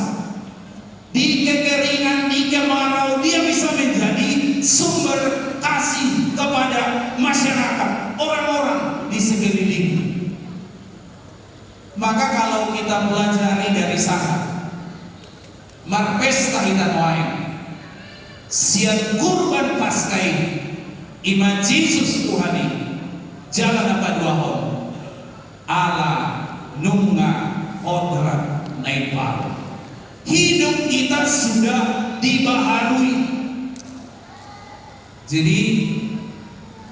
Di kekeringan, di kemarau dia bisa menjadi sumber kasih kepada masyarakat, orang-orang di sekeliling. Maka kalau kita pelajari dari sana, marpesta hitan wae, sian kurban Paskah iman Yesus Tuhan jalan apa dua hon ala nunga odrat naipal. Hidup kita sudah dibaharui. Jadi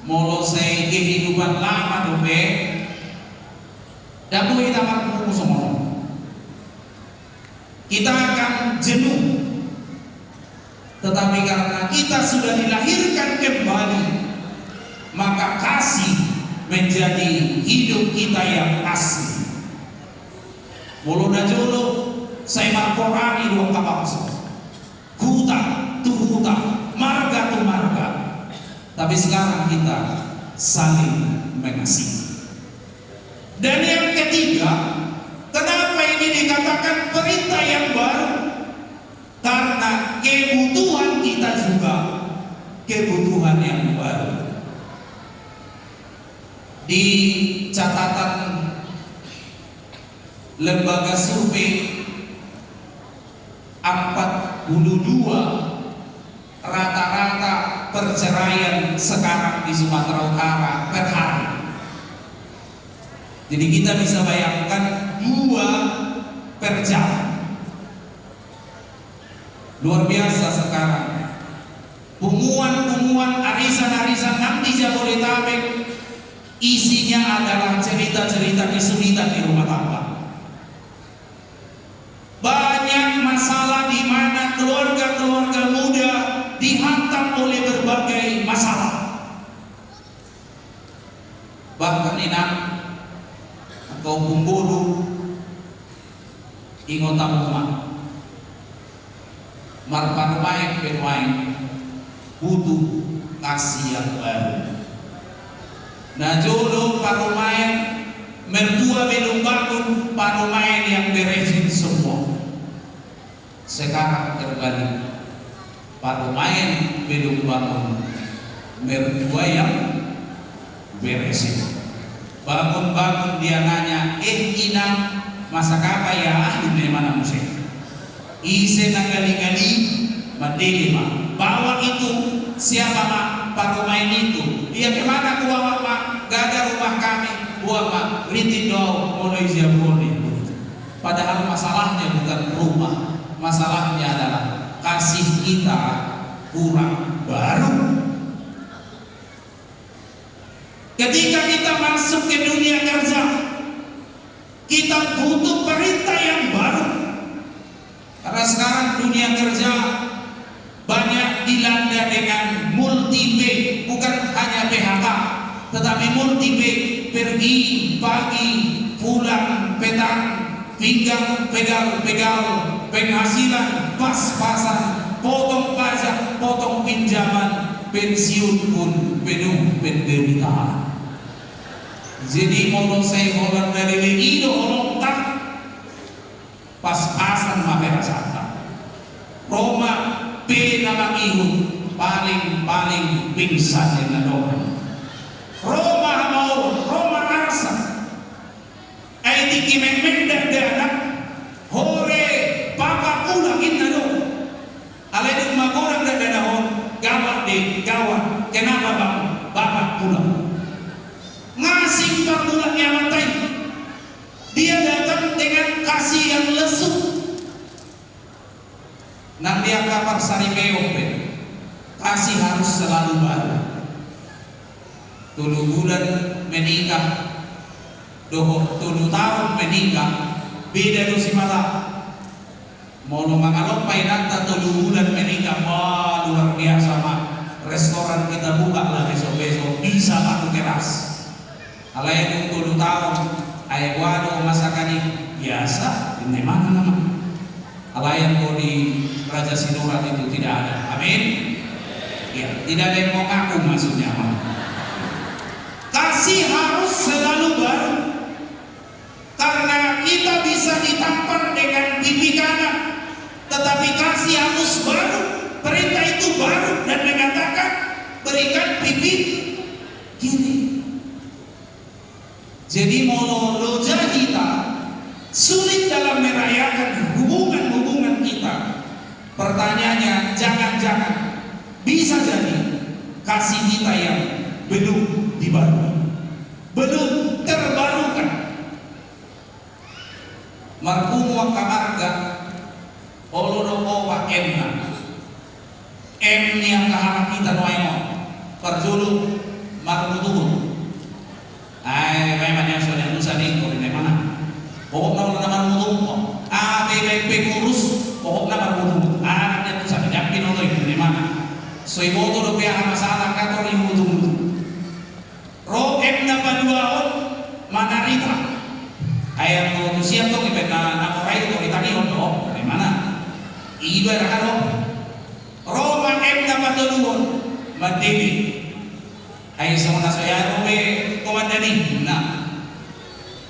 molo saya kehidupan lama dobe dapu kita mampu semua. Kita akan jenuh. Tetapi karena kita sudah dilahirkan kembali, maka kasih menjadi hidup kita yang asli. Molo dajolo saya markorani dua kabangsa. Huta tu huta, marga tu marga. Tapi sekarang kita saling mengasihi. Dan yang ketiga, kenapa ini dikatakan perintah yang baru? Karena kebutuhan kita juga kebutuhan yang baru. Di catatan lembaga survei 42 rata-rata perceraian sekarang di Sumatera Utara per hari. Jadi kita bisa bayangkan 2 per jam. Luar biasa sekarang. Pengumuman arisan-arisan yang di Jabodetabek isinya adalah cerita-cerita kesulitan di rumah tangga. Banyak masalah di mana keluarga-keluarga muda dihantam oleh berbagai masalah. Bahkan inang atau pembunuh ingota rumah marpanumain penuain butuh kasih yang baru. Nah jodoh parumain mertua belum bangun, parumain yang beresin semua. Sekarang terbalik, parumain belum bangun, mertua yang beresin. Bangun-bangun dia nanya, inang masak apa ya? Ini mana musik? Ise nagali-gali mandili mah. Bawa itu siapa mah? Parumain itu. Dia kemana ku bawa mah? Gak ada rumah kami. Buat mah riti do mulai Jabode. Padahal masalahnya bukan rumah. Masalahnya adalah kasih kita kurang baru. Ketika kita masuk ke dunia kerja, kita butuh perintah yang baru. Karena sekarang dunia kerja banyak dilanda dengan multi-P, bukan hanya PHK, tetapi multi-P, pergi, pagi, pulang, petang, pinggang, pegal, penghasilan, pas-pasan, potong pajak, potong pinjaman, pensiun pun penuh penderitaan. Jadi mau saya orang dari Legido orang tak pas-pasan maka rasanya Roma P nama ihun paling pingsan yang ada Roma arsa ay di kimeng-meng dan hore papa pulangin na do alay nung magurang na danahon gawat kenapa bang bapak pulang ngasing panggulang yang matay dia datang dengan kasih yang lesu nang dia kapar sari meope kasih harus selalu baru 7 bulan menikah 7 tahun menikah beda do si mata mau mangalopay nata 7 bulan menikah wah luar biasa mah restoran kita buka lah besok-besok bisa aku teras alay nung 7 tahun ay wano masakan biasa ini mana nama alayan ko di Raja Sinurat itu tidak ada. Amin. Ya, tidak ada yang mau ngaku maksudnya. Kasih harus selalu baru. Karena kita bisa ditampar dengan pipi kanan, tetapi kasih harus baru. Perintah itu baru dan mengatakan berikan pipi kiri. Jadi monologi kita sulit dalam merayakan hubungan kita. Pertanyaannya, jangan-jangan bisa jadi kasih kita yang belum dibarui, belum terbarukan. Markumu kamarga olorowa emna yang kahanak kita noemo perjulu marmutuhun ay memang yang sudah nusa dingko di mana pokok na marmutuhun pengurus pokok na marmutuhun anaknya nusa yang pinotoy di mana soy boto do pia masalah kator yung mutuhun ro emna paduaon manarita ayam mo siap to ibet na namoray to itanion do di mana iba na karo Roma emna patuluon madini ay sa mga sayaro komandani na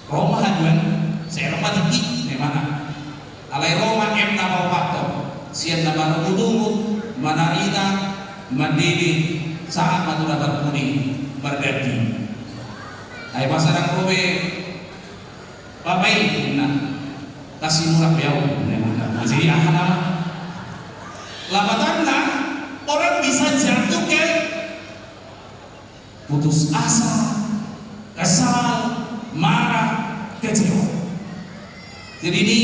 Roma haduan sa Roma tinggi di mana alay Roma emna paupakto siyan na marumudumot manarita madini saat matula berpuni berganti ay pasarang Rome babay na kasih murah biaw di mana jadi akan apa lamatannya orang bisa jatuh ke putus asa, kesal, marah, kecewa. Jadi ini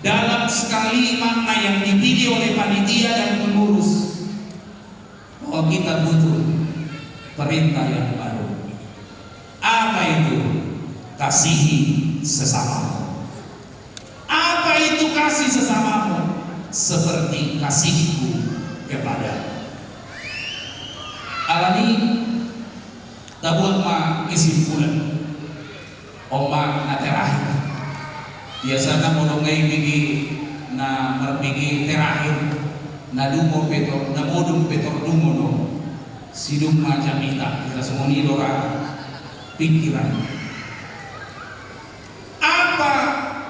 dalam sekali makna yang dipilih oleh panitia dan pengurus, bahwa kita butuh perintah yang baru. Apa itu? Kasihi sesamamu. Apa itu kasih sesamamu? Seperti kasihku kepada alani. Tabuat ma kesimpulan oma na terakhir. Biasanya molongay bigi na berbigi terakhir na dumo petor na modum petor dumono sidum macam ita kita semua ni dora pikiran. Apa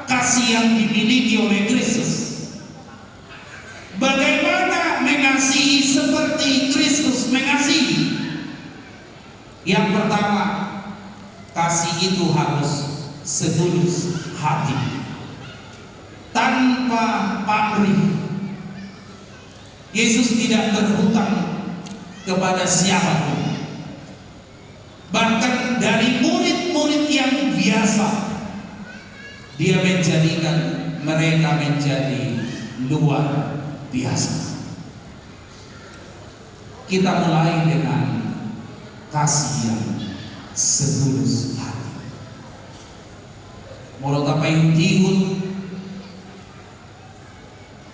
kasih yang dimiliki oleh Kristus? Bagaimana mengasihi seperti Kristus mengasihi? Yang pertama, kasih itu harus setulus hati, tanpa pamrih. Yesus tidak berhutang kepada siapapun. Bahkan dari murid-murid yang biasa, dia menjadikan mereka menjadi luar biasa. Kita mulai dengan kasih yang setulus hati. Mulut apa yang tihut,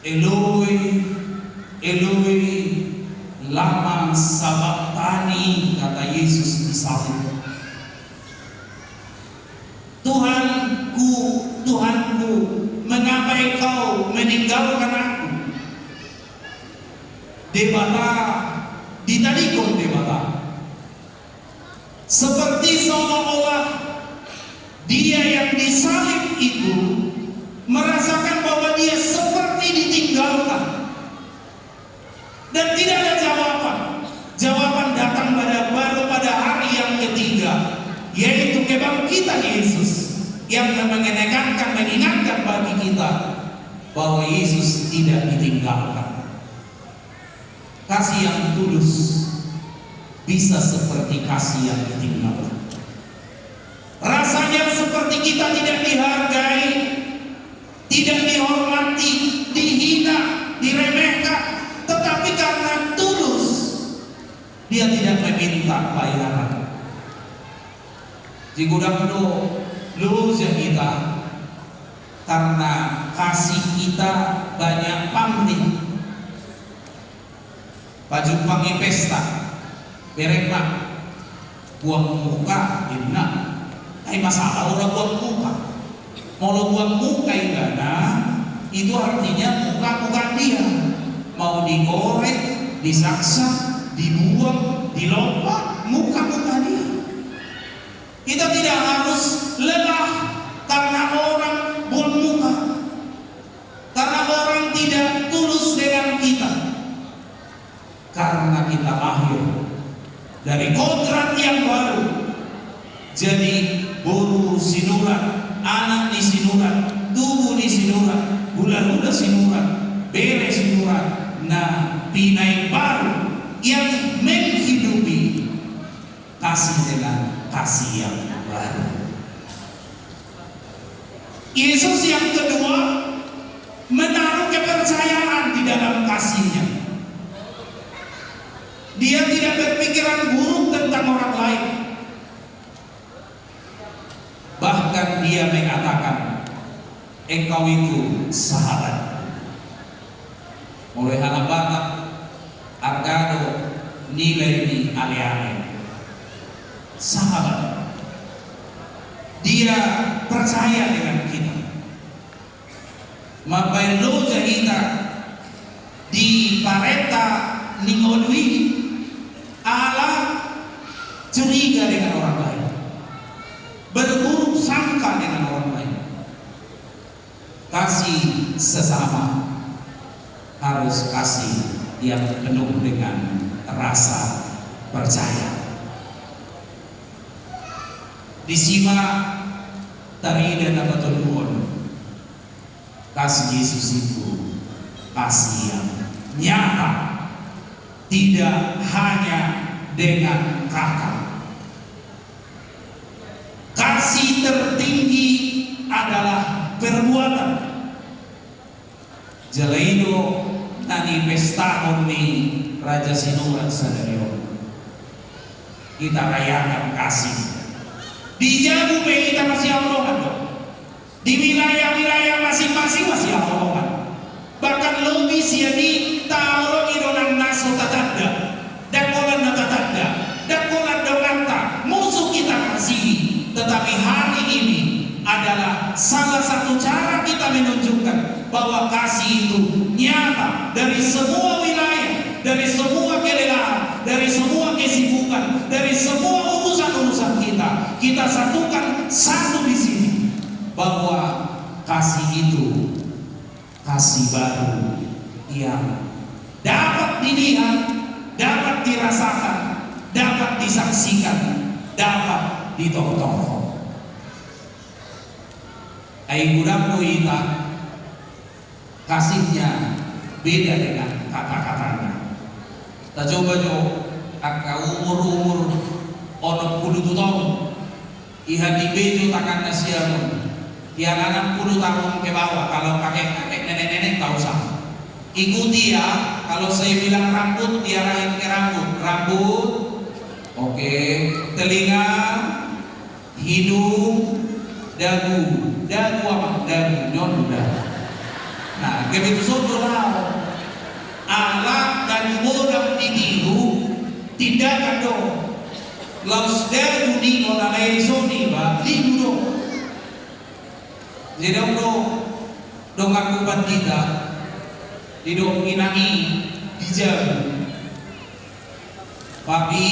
Eloi, Eloi, lama sabachthani, kata Yesus di salib. Tuhanku, Tuhanku, mengapa Engkau meninggalkan aku? Debata, ditadikon debata. Seperti seolah-olah dia yang disalib itu merasakan bahwa dia seperti ditinggalkan dan tidak ada jawaban. Jawaban datang baru pada hari yang ketiga, yaitu kebangkitan Yesus yang mengingatkan bagi kita bahwa Yesus tidak ditinggalkan. Kasih yang tulus bisa seperti kasih yang ditinggalkan. Rasanya seperti kita tidak dihargai, tidak dihormati, dihina, diremehkan, tetapi karena tulus dia tidak meminta bayaran. Digudang lu kita karena kasih kita banyak pamrih. Pajumpang pesta berekmak buang muka enak. Ay masalah orang buang muka. Mau buang muka gana, itu artinya muka bukan dia. Mau digoreng, disaksa, dibuang, dilompat, muka bukan dia. Kita tidak harus lelah karena orang buang muka, karena orang tidak tulus dengan kita. Karena kita lahir dari kodrat yang baru, jadi buru sinuran, anak di sinuran, tubuh di sinuran, hula-hula sinuran, bere sinuran, nah pinai baru yang menghidupi kasih dengan kasih yang baru. Yesus yang kedua menaruh kepercayaan di dalam kasihnya. Dia tidak berpikiran buruk tentang orang lain. Bahkan dia mengatakan, engkau itu sahabat. Mulai anak Batak, Argado, nilai ini ale-ale. Sahabat. Dia percaya dengan kita. Mabailo jahita di pareta ningodwi Allah curiga dengan orang lain, berburuk sangka dengan orang lain. Kasih sesama harus kasih yang penuh dengan rasa percaya. Disimak tari dan dapat terluon. Kasih Yesus itu kasih yang nyata, tidak hanya dengan kata. Kasih tertinggi adalah perbuatan. Jelaido nani pesta ni Raja Sinurat Sadario. Kita rayakan kasih. Di Jabu kita masih Allahan. Di wilayah-wilayah masing-masing masih Allahan. Bahkan lebih siani tahu idonan naso tatanda. Dakolan tatanda. Dakolan donganta. Musuh kita kasihi. Tetapi hari ini adalah salah satu cara kita menunjukkan bahwa kasih itu nyata dari semua wilayah, dari semua kelelahan, dari semua kesibukan, dari semua urusan-urusan kita. Kita satukan satu di sini bahwa kasih itu kasih baru yang dapat dilihat, dapat dirasakan, dapat disaksikan, dapat ditonton. Ai gudang kita kasihnya beda dengan kata-katanya. Kita coba angka umur onok 40 tahun iha di bejo tangan nasiamun yang 60 tahun ke bawah. Kalau kakek-kakek nenek-nenek tahu sah. Ikuti ya. Kalau saya bilang rambut diarahin ke rambut oke, telinga, hidung, dagu apa? Dagu, udah. Nah, begitu saudara alat dan modal ditiru tindakan dong. Laus dagu di nolai soni ba tiru dong. Jadi dong aku bandita didong inangi dijauh. Tapi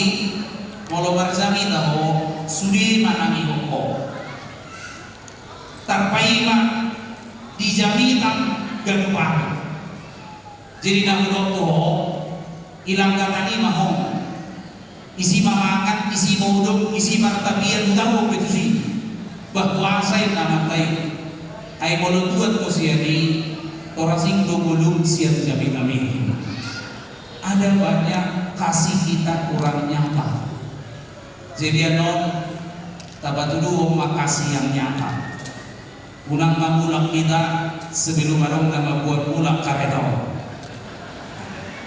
kalau bersami tahu sudi manami hoko. Tarpaima dijamitan gampang. Jadi namun to ilang katani mahong isi mamangan, isi modok, isi martabian tahu itu sih bahwa saya namatay ay molutuan ko siya ni torasing dumulung siya jami kami. Ada banyak kasih kita kurang nyata. Jadi tabatudu makasih yang nyata. Unang mamulak kita sebelum marong na mabuat mulak kareta.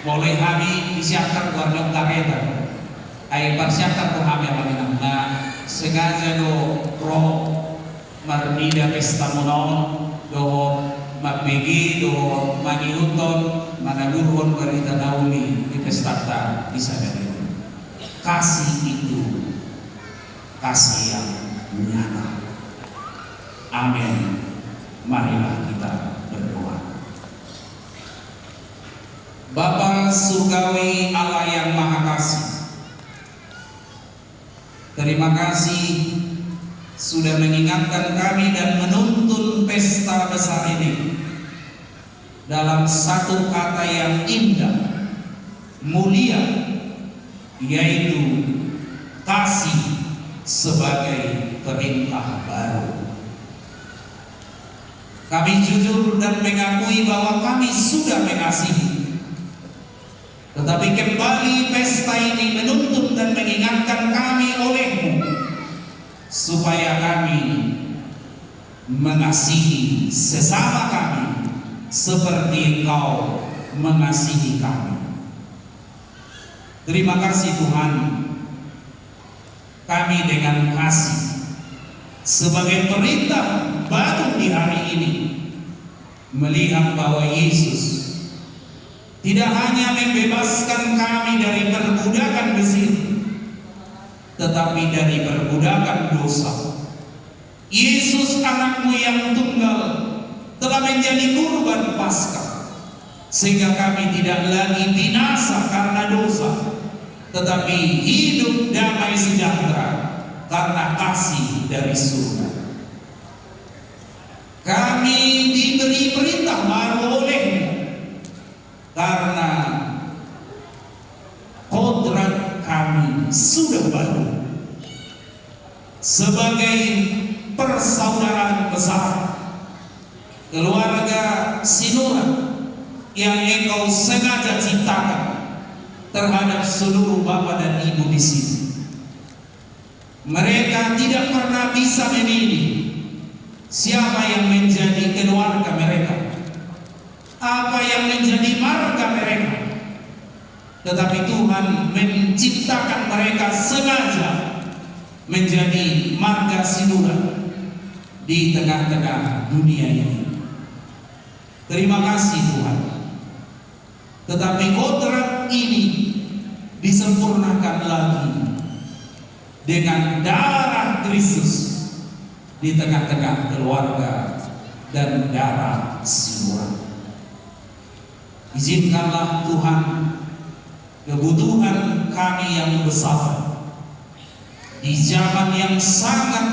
Mulai kami disiapkan warna kareta. Ay persiapkan ko kami ang na sengaja do pro marnida pesta monon do magbigi do manihuton managurhon barita nauli di pesta di sana. Kasih itu kasih yang nyata. Amin. Marilah kita berdoa. Bapa surgawi Allah yang maha kasih, terima kasih sudah mengingatkan kami dan menuntun pesta besar ini dalam satu kata yang indah, mulia, yaitu kasih sebagai perintah baru. Kami jujur dan mengakui bahwa kami sudah mengasihi. Tetapi kembali pesta ini menuntut dan mengingatkan kami oleh-Mu supaya kami mengasihi sesama kami seperti Engkau mengasihi kami. Terima kasih Tuhan, kami dengan kasih sebagai perintah baru di hari ini melihat bahwa Yesus tidak hanya membebaskan kami dari perbudakan Mesir, tetapi dari perbudakan dosa. Yesus anakmu yang tunggal telah menjadi kurban Paskah, sehingga kami tidak lagi binasa karena dosa, tetapi hidup damai sejahtera karena kasih dari surga. Kami diberi perintah baru oleh-Mu karena kodrat kami sudah baru sebagai persaudaraan besar keluarga Sinurat yang Engkau sengaja ciptakan terhadap seluruh bapak dan ibu di sini. Mereka tidak pernah bisa memilih siapa yang menjadi keluarga mereka. apa yang menjadi marga mereka. Tetapi Tuhan menciptakan mereka sengaja menjadi marga Sidura di tengah-tengah dunia ini. Terima kasih Tuhan. Tetapi kodrat ini disempurnakan lagi dengan darah Kristus di tengah-tengah keluarga dan darah Sidura. Izinkanlah Tuhan kebutuhan kami yang besar di zaman yang sangat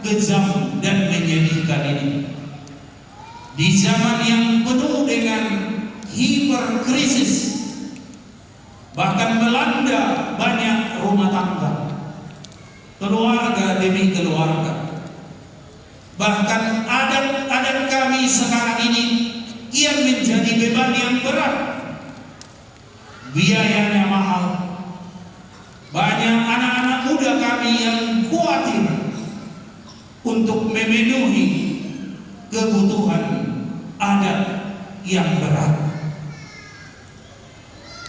kejam dan menyedihkan ini, di zaman yang penuh dengan hiperkrisis, bahkan melanda banyak rumah tangga, keluarga demi keluarga, bahkan adat kami sekarang ini kian menjadi beban yang berat, biayanya mahal. Banyak anak-anak muda kami yang khawatir untuk memenuhi kebutuhan adat yang berat.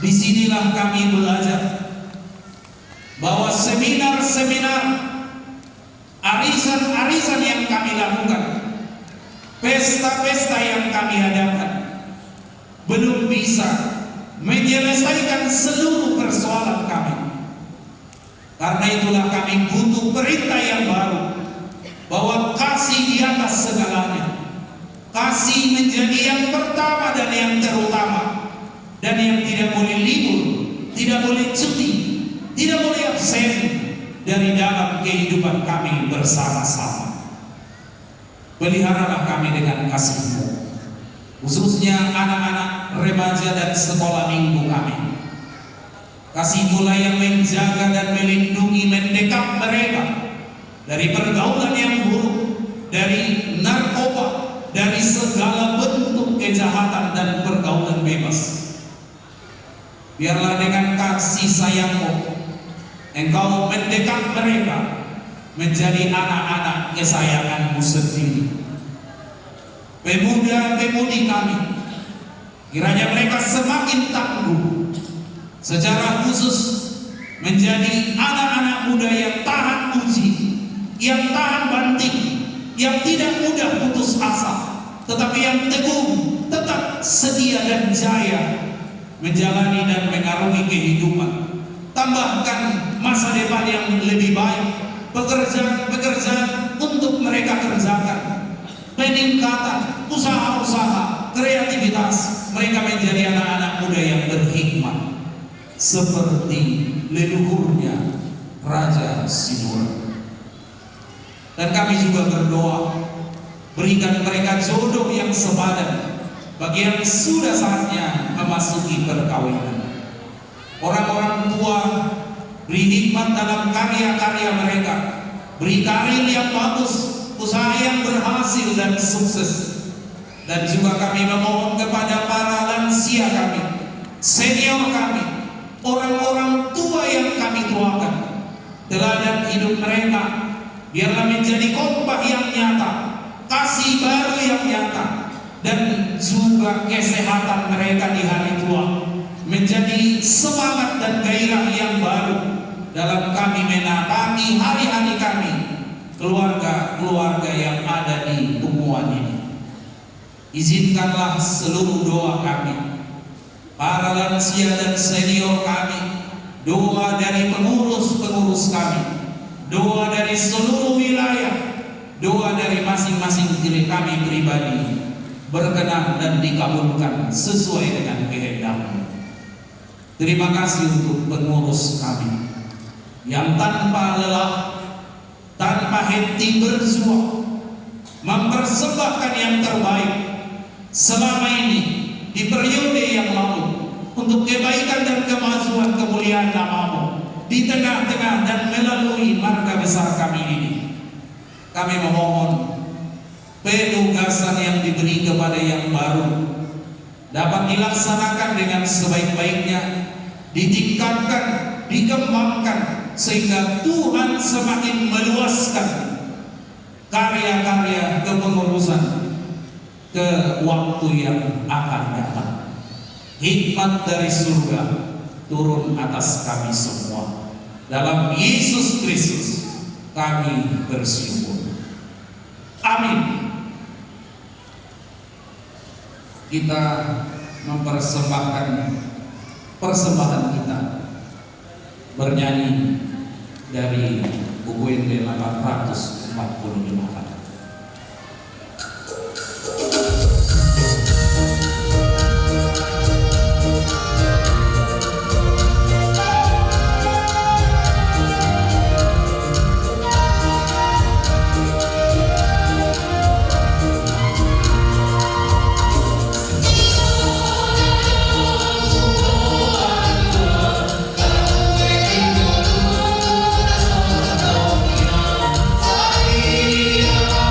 Disinilah kami belajar bahwa seminar-seminar, arisan-arisan yang kami lakukan, pesta-pesta yang kami adakan belum bisa menyelesaikan seluruh persoalan kami. Karena itulah kami butuh perintah yang baru, bahwa kasih di atas segalanya, kasih menjadi yang pertama dan yang terutama, dan yang tidak boleh libur, tidak boleh cuti, tidak boleh absen dari dalam kehidupan kami bersama-sama. Peliharalah kami dengan kasih-Mu, khususnya anak-anak remaja dan sekolah minggu kami. Kasih-Mu yang menjaga dan melindungi, mendekap mereka dari pergaulan yang buruk, dari narkoba, dari segala bentuk kejahatan dan pergaulan bebas. Biarlah dengan kasih sayang-Mu Engkau mendekat mereka menjadi anak-anak kesayangan-Mu sendiri. Pemuda-pemudi kami, kiranya mereka semakin tangguh, secara khusus menjadi anak-anak muda yang tahan uji, yang tahan banting, yang tidak mudah putus asa, tetapi yang teguh, tetap setia dan jaya menjalani dan mengarungi kehidupan. Tambahkan masa depan yang lebih baik, pekerjaan-pekerjaan untuk mereka kerjakan, peningkatan usaha-usaha, kreativitas. Mereka menjadi anak-anak muda yang berhikmat seperti leluhurnya Raja Sidura. Dan kami juga berdoa, berikan mereka jodoh yang sepadan bagi yang sudah saatnya memasuki perkawinan. Orang-orang tua, beri hikmat dalam karya-karya mereka, beri karir yang bagus, usaha yang berhasil dan sukses. Dan juga kami memohon kepada para lansia kami, senior kami, orang-orang tua yang kami tuakan, teladan hidup mereka biarlah menjadi khotbah yang nyata, kasih baru yang nyata, dan juga kesehatan mereka di hari tua menjadi semangat dan gairah yang baru dalam kami menatangi hari-hari kami, keluarga-keluarga yang ada di Tumuan ini. Izinkanlah seluruh doa kami, para lansia dan senior kami, doa dari pengurus-pengurus kami, doa dari seluruh wilayah, doa dari masing-masing diri kami pribadi berkenan dan dikabulkan sesuai dengan kehendak-Mu. Terima kasih untuk pengurus kami yang tanpa lelah, tanpa henti berjuang mempersembahkan yang terbaik selama ini di periode yang lalu untuk kebaikan dan kemajuan kemuliaan nama-Mu di tengah-tengah dan melalui marga besar kami ini. Kami memohon penugasan yang diberi kepada yang baru dapat dilaksanakan dengan sebaik-baiknya, ditingkatkan, dikembangkan, sehingga Tuhan semakin meluaskan karya-karya kepengurusan, ke waktu yang akan datang. Hikmat dari surga turun atas kami semua. Dalam Yesus Kristus kami bersyukur. Amin. Kita mempersembahkan persembahan kita bernyanyi dari UUND 845. Maria,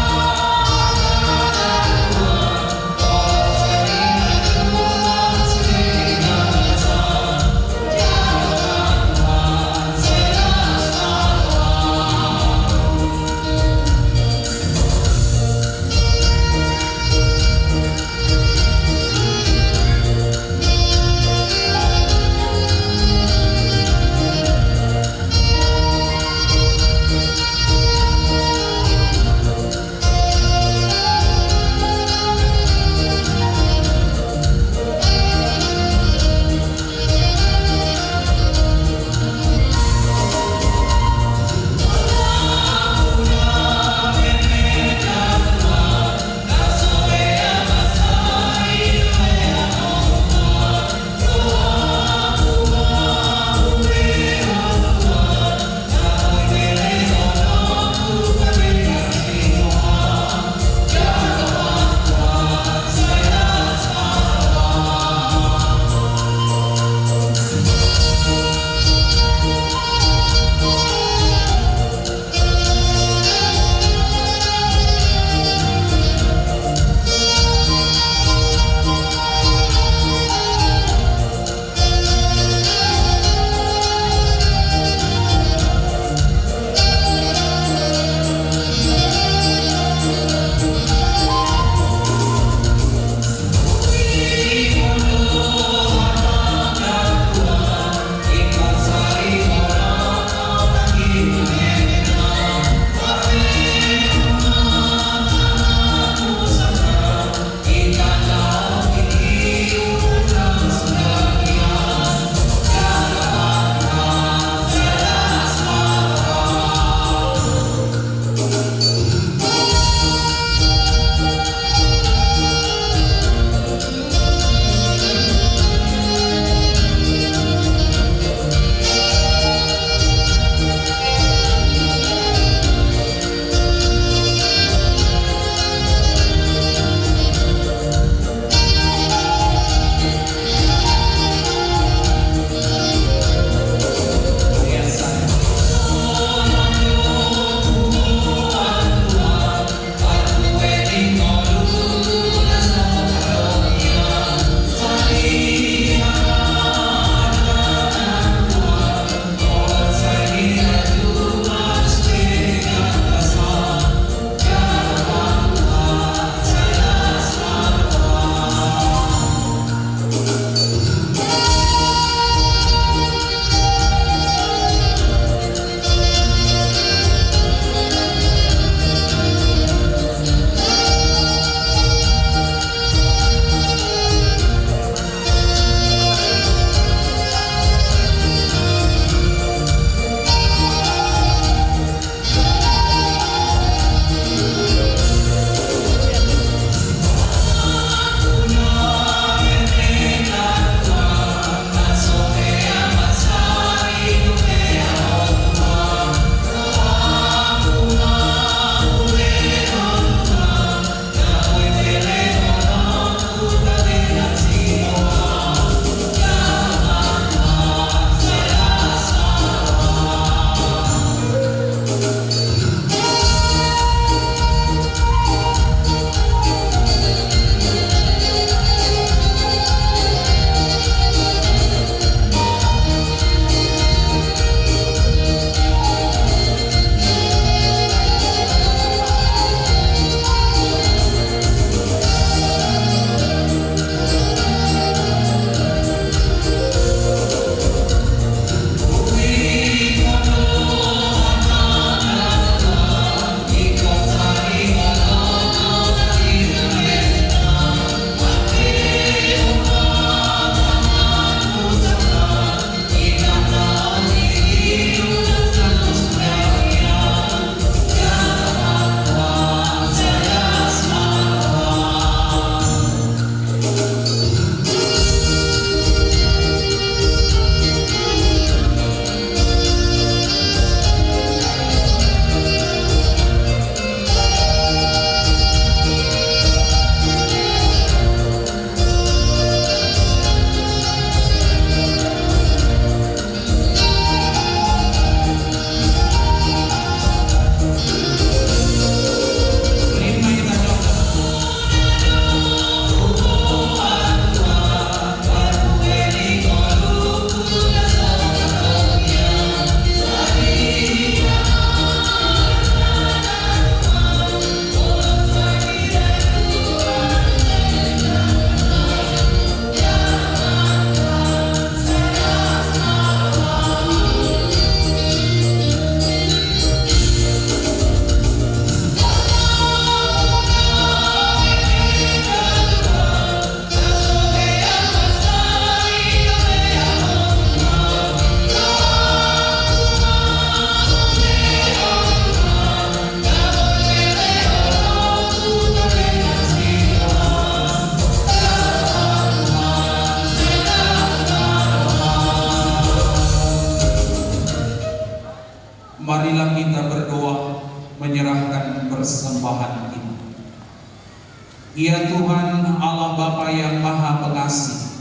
Ya Tuhan Allah Bapa yang Maha Pengasih,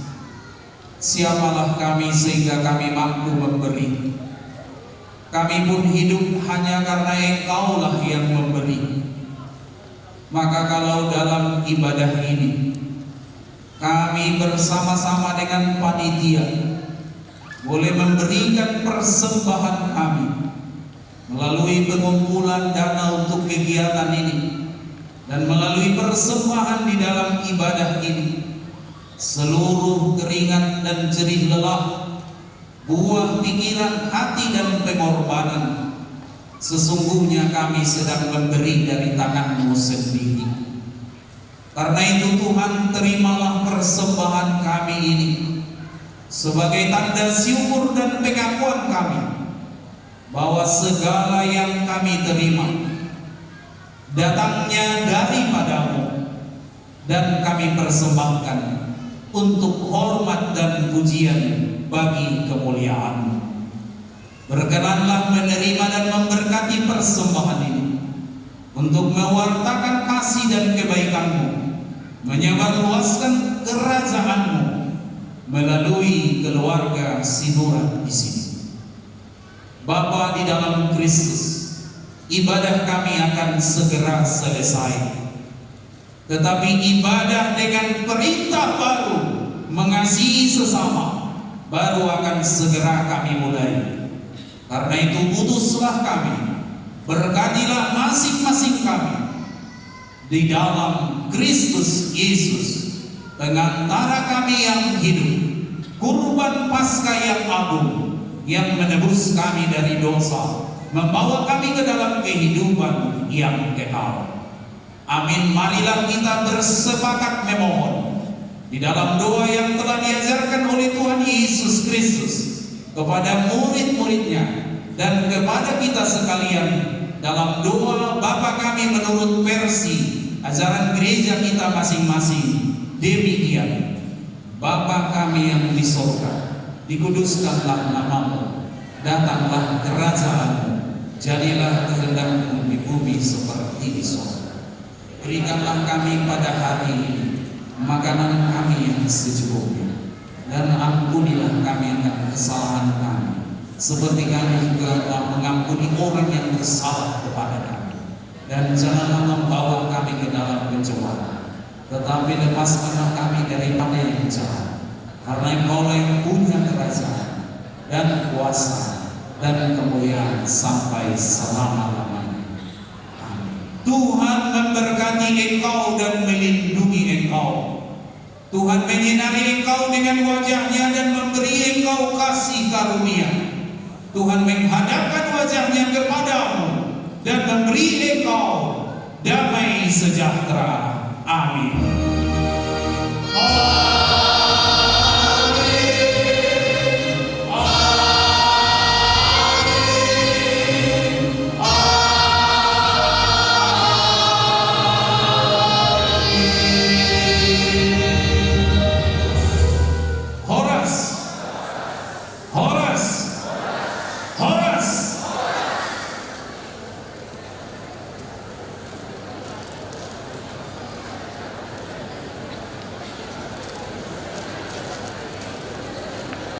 siapalah kami sehingga kami mampu memberi? Kami pun hidup hanya karena Engkaulah yang memberi. Maka kalau dalam ibadah ini kami bersama-sama dengan panitia boleh memberikan persembahan kami melalui pengumpulan dana untuk kegiatan ini, dan melalui persembahan di dalam ibadah ini, seluruh keringat dan jerih lelah, buah pikiran, hati dan pengorbanan, sesungguhnya kami sedang memberi dari tangan-Mu sendiri. Karena itu Tuhan, terimalah persembahan kami ini sebagai tanda syukur dan pengakuan kami bahwa segala yang kami terima datangnya daripada-Mu, dan kami persembahkan untuk hormat dan pujian bagi kemuliaan-Mu. Berkenanlah menerima dan memberkati persembahan ini untuk mewartakan kasih dan kebaikan-Mu, menyebarluaskan kerajaan-Mu melalui keluarga Sinurat di sini. Bapa di dalam Kristus, ibadah kami akan segera selesai. Tetapi ibadah dengan perintah baru, mengasihi sesama, baru akan segera kami mulai. Karena itu putuslah kami, berkatilah masing-masing kami di dalam Kristus Yesus, pengantara kami yang hidup, kurban Paskah yang agung, yang menebus kami dari dosa, membawa kami ke dalam kehidupan yang kekal. Amin. Marilah kita bersepakat memohon di dalam doa yang telah diajarkan oleh Tuhan Yesus Kristus kepada murid-muridnya dan kepada kita sekalian dalam doa Bapa kami menurut versi ajaran gereja kita masing-masing. Demikian: Bapa kami yang di sorga, dikuduskanlah nama-Mu, datanglah kerajaan-Mu, jadilah kehendak-Mu di bumi seperti di sorga. Berikanlah kami pada hari ini makanan kami yang secukupnya, dan ampunilah kami akan kesalahan kami, seperti kami juga telah mengampuni orang yang bersalah kepada kami. Dan janganlah membawa kami ke dalam pencobaan, tetapi lepaskanlah kami daripada yang jahat. Karena Engkaulah yang punya kerajaan dan kuasa dan kemuliaan sampai selama-lamanya. Amin. Tuhan memberkati engkau dan melindungi engkau. Tuhan menyinari engkau dengan wajah-Nya dan memberi engkau kasih karunia. Tuhan menghadapkan wajah-Nya kepadamu dan memberi engkau damai sejahtera. Amin.